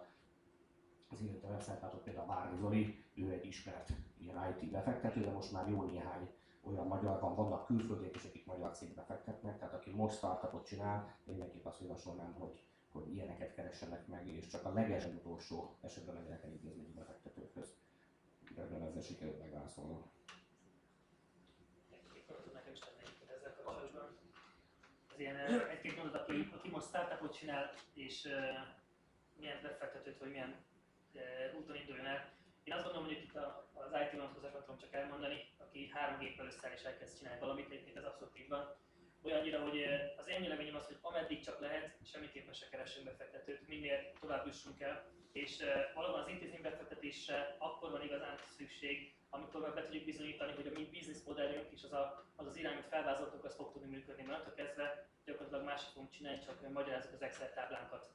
az illető website-látok például Várni Zoli, ő egy ismert ilyen IT befektető, de most már jó néhány olyan magyar van, vannak külföldiek is, akik magyar cégbe fektetnek, tehát aki most startupot csinál, mindenképp azt javasolnám, hogy ilyeneket keressenek meg, és csak a utolsó esetben menjenek el intézményi befektetőkhöz. Remélem ezzel sikerült megválaszolnom. Nekem is tenni ezzel kapcsolatban. az ilyen egy-két mondat, aki most startupot csinál, és milyen befektetőt, vagy milyen úton induljon el. Én azt gondolom, hogy itt az IT vonatkozásban tudom csak elmondani, aki 3 géppel összeáll és elkezd csinálni valamit, egyébként ez abszolút így van. Olyannyira, hogy az én véleményem az, hogy ameddig csak lehet, semmiképpen se keresünk befektetőt, minél tovább jussunk el. És valóban az intézménybefektetésre akkor van igazán szükség, amikor meg be tudjuk bizonyítani, hogy a mi bizniszmodellünk és az irány, amit felvázoltunk, az fog tudni működni. Mert attól kezdve gyakorlatilag másik fogunk csinálni, csak magyarázzuk az Excel táblánkat.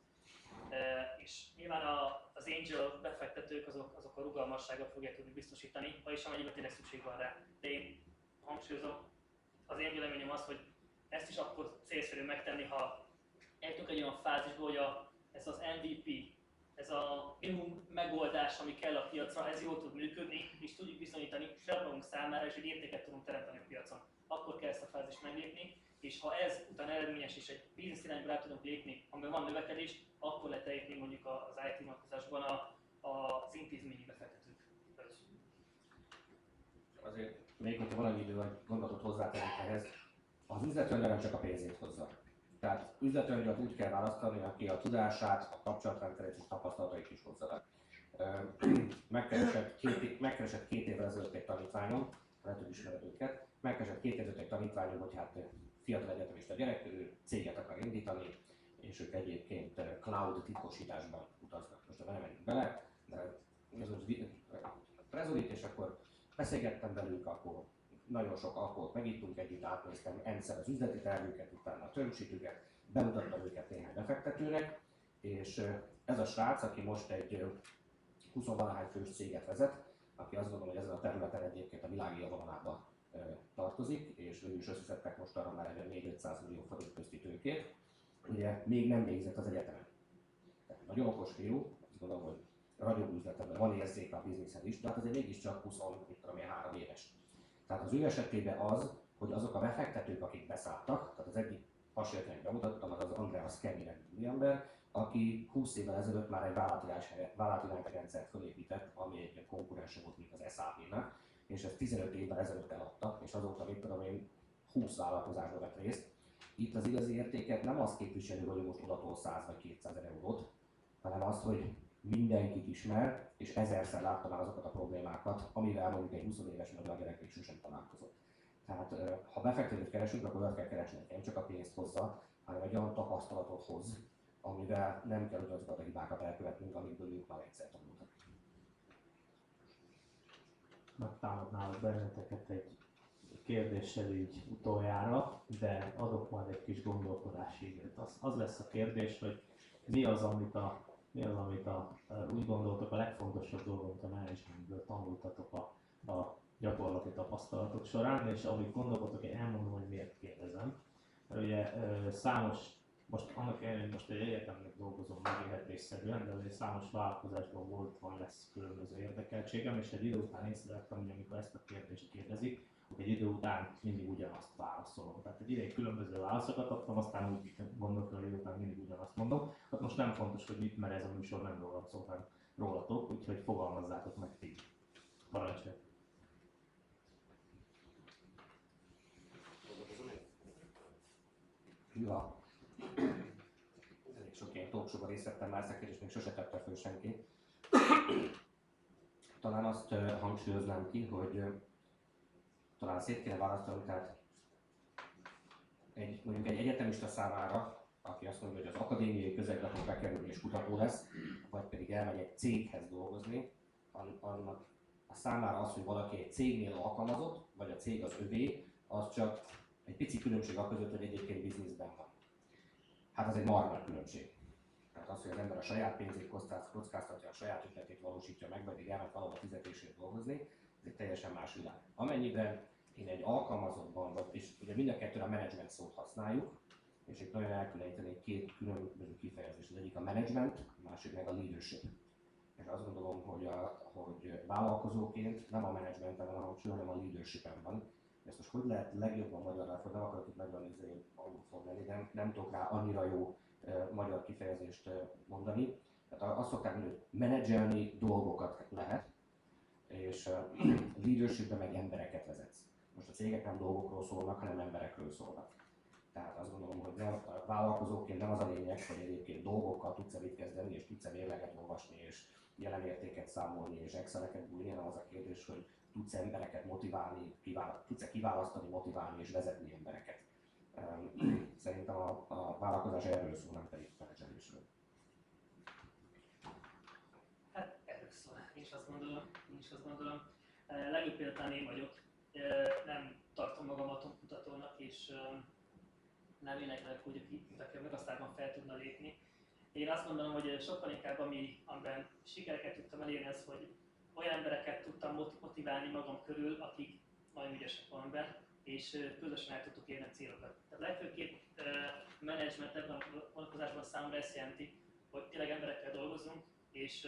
És nyilván az angel befektetők azok a rugalmasságot fogják tudni biztosítani, ha is amennyiben tényleg szükség van rá. De én hangsúlyozom, az én véleményem az, hogy ezt is akkor célszerű megtenni, ha eljutunk egy olyan fázisba, hogy ez az MVP, ez a minimum megoldás, ami kell a piacra, ez jól tud működni, és tudjuk bizonyítani saját magunk számára, és egy értéket tudunk teremteni a piacon. Akkor kell ezt a fázist meglépni, és ha ez utána eredményes és egy biznisz irányba rá tudunk lépni, amiben van növekedés, akkor lehet eljutni mondjuk az IT vonatkozásban az intézményi befektetők. Azért még hogyha valami idő vagy gondolatot hozzátennék ehhez, az üzletkönyv nem csak a pénzét hozza. Tehát üzletkönyvet úgy kell választani, aki a tudását, a kapcsolatrendszerét és tapasztalatait is hozza. Megkeresett 2 évvel ezelőtt egy tanítványom, lehet, hogy ismered őket, megkeresett 2 évvel ezelőtt egy tanítványom, hogy hát fiatal egyetemista gyerek, ő céget akar indítani, és ők egyébként cloud titkosításban utaznak. Most nem menjünk bele, de ez rezolít, és akkor beszélgettem velük, akkor nagyon sok alkoholt megittunk együtt, átnéztem egyszer az üzleti tervüket, utána a termsheetüket, bemutattam őket néhány befektetőnek, és ez a srác, aki most egy 20-valahány fős céget vezet, aki azt gondolom, hogy ezen a területen egyébként a világ élvonalába tartozik, és ő is összeszedtek most arra már egy 400 millió forint közti tőkét, ugye még nem végzett az egyetemen. Tehát nagyon okos fiú, azt gondolom, hogy ragyogó üzletemben van érzéke a bizniszen is, de hát azért mégiscsak 23 éves. Tehát az ő esetében az, hogy azok a befektetők, akik beszálltak, tehát az egyik hasonlóan bemutattam, az Andreas Kenny nevű ember, aki 20 évvel ezelőtt már egy vállalatirányítási rendszert fölépített, ami egy konkurense volt, mint az SAP-nak, és ezt 15 évvel ezelőtt eladta, és azóta, mit tudom én, 20 vállalkozásban vett részt. Itt az igazi értéket nem azt képviseli, hogy most odatol 100 vagy 200 eurót, hanem azt, hogy mindenkit ismer, és 1000-szer látta már azokat a problémákat, amivel mondjuk egy 20 éves magyar gyerek még sosem találkozott. Tehát ha befektetőt keresünk, akkor azt kell keresni, hogy nem csak a pénzt hozza, hanem egy olyan tapasztalatot hoz, amivel nem kell azokat a hibákat elkövetnünk, amikből ők már egyszer tanultak. Megtámadnálok benneteket egy kérdéssel így utoljára, de adok majd egy kis gondolkodási időt. Az lesz a kérdés, hogy mi az, amit úgy gondoltok a legfontosabb dolog, amit a managementből tanultatok a gyakorlati tapasztalatok során, és ahogy gondolkodtok, én elmondom, hogy miért kérdezem. Mert ugye most annak ellenére, hogy most egy egyetemnek dolgozom megélhetésszerűen, de ugye számos vállalkozásban lesz különböző érdekeltségem, és egy idő után észrevettem, hogy amikor ezt a kérdést kérdezik, egy idő után mindig ugyanazt válaszolom. Tehát egy ideig különböző válaszokat adtam, aztán úgy gondoltam, hogy után mindig ugyanazt mondom. Hát most nem fontos, hogy mit, mert ez a műsor nem rólam szól, hanem rólatok, úgyhogy fogalmazzátok meg ti. Parancsolj! Ja. Elég sok ilyen talkshow-ban részt vettem már, ezt a kérdést még sose tette föl senki. Talán azt hangsúlyoznám ki, hogy talán szét kéne választani, tehát mondjuk egy egyetemista számára, aki azt mondja, hogy az akadémiai közegbe fog bekerülni és kutató lesz, vagy pedig elmegy egy céghez dolgozni, annak a számára az, hogy valaki egy cégnél alkalmazott, vagy a cég az övé, az csak egy pici különbség a között, hogy egyébként bizniszben van. Hát az egy marha különbség. Tehát az, hogy az ember a saját pénzét kockáztatja, a saját ötletét valósítja meg, vagy elmegy valahol fizetését dolgozni, ez egy teljesen más világ. Amennyiben én egy alkalmazottban vagy, és ugye mind a kettőre a management szót használjuk, és itt nagyon elkülöníteni két különböző kifejezés. Az egyik a management, a másik meg a leadership. És azt gondolom, hogy vállalkozóként nem a managementen van a hangsúly, hanem a leadershipen van. Ezt most hogy lehet legjobban magyarra, nem akarok itt nagyon angol fog lenni, de nem tudok rá annyira jó magyar kifejezést mondani. Tehát azt szokták mondani, hogy menedzselni dolgokat lehet, és leadershipben meg embereket vezetsz. Most a cégek nem dolgokról szólnak, hanem emberekről szólnak. Tehát azt gondolom, hogy vállalkozóként nem az a lényeg, hogy egyébként dolgokkal tudsz mit kezdeni, és tudsz mérleget olvasni, és jelenértéket számolni, és Exceleket bújni, hanem az a kérdés, hogy tudsz embereket motiválni, tudsz kiválasztani, motiválni és vezetni embereket. Szerintem a vállalkozás erről szól, nem pedig menedzselésről. Hát erről szól, én is azt gondolom. Legjobb példán én vagyok. Nem tartom magamat mutatónak, és nem énekelek, hogy aki a magasztárban fel tudna lépni. Én azt gondolom, hogy sokkal inkább amiben sikereket tudtam elérni, az, hogy olyan embereket tudtam motiválni magam körül, akik nagyon ügyesek valamiben, és közösen el tudtuk érni a célokat. Tehát legfőképp menedzsment ebben a vonatkozásban számomra ezt jelenti, hogy tényleg emberekkel dolgozunk, és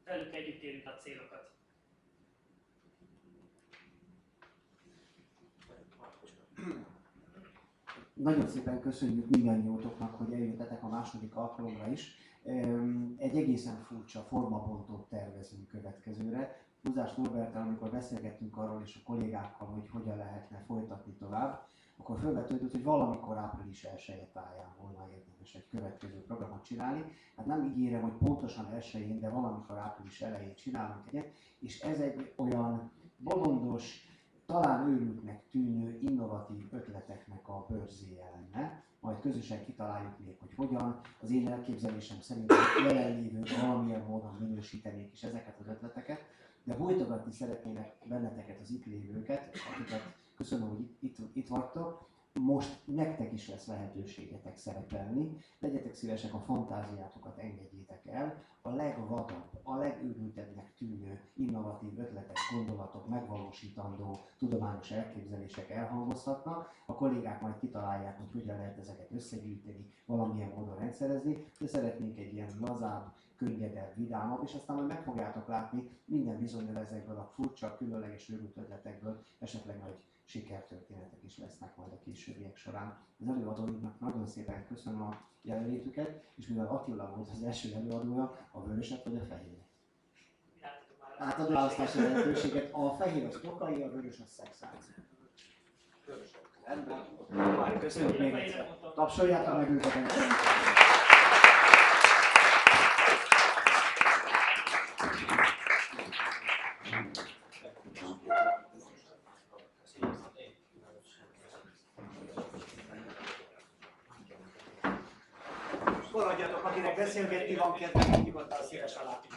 velük együtt érjük a célokat. Nagyon szépen köszönjük mindannyiótoknak, hogy eljöttetek a második alkalomra is. Egy egészen furcsa formabontót tervezünk következőre. Húzás Norberttel, amikor beszélgettünk arról és a kollégákkal, hogy hogyan lehetne folytatni tovább, akkor felvetődött, hogy valamikor április 1-e táján volna érdemes egy következő programot csinálni. Hát nem ígérem, hogy pontosan 1-én, de valamikor április elején csinálunk egyet, és ez egy olyan bolondos, talán őrültnek tűnő innovatív ötleteknek a bőrzéje lenne, majd közösen kitaláljuk még, hogy hogyan. Az én elképzelésem szerint jelenlévők valamilyen módon minősítenék is ezeket az ötleteket, de bújtogatni szeretnének benneteket, az itt lévőket, akiket köszönöm, hogy itt vagytok. Most nektek is lesz lehetőségetek szerepelni, legyetek szívesek, a fantáziátokat engedjétek el, a legvadabb, a legőrültebbnek tűnő innovatív ötletek, gondolatok, megvalósítandó tudományos elképzelések elhangozhatnak, a kollégák majd kitalálják, hogy hogyan lehet ezeket összegyűjteni, valamilyen módon rendszerezni, de szeretnénk egy ilyen lazább, könnyedebb, vidámabb, és aztán majd meg fogjátok látni, minden bizonnyal ezekből a furcsa, különleges őrült ötletekből esetleg nagy sikertörténetek is lesznek majd a későbbiek során. Az előadóinknak nagyon szépen köszönöm a jelenlétüket, és mivel Attila volt az első előadója, a vöröset vagy a fehéret? Átadom választási lehetőséget, a fehér az tokai, a vörös az szexáz. Rendben. Már köszönjük még egyszer. Tapsoljátok meg őket! Maradjatok, akinek beszélgetni van kedve, nyugodtan szívesen látunk.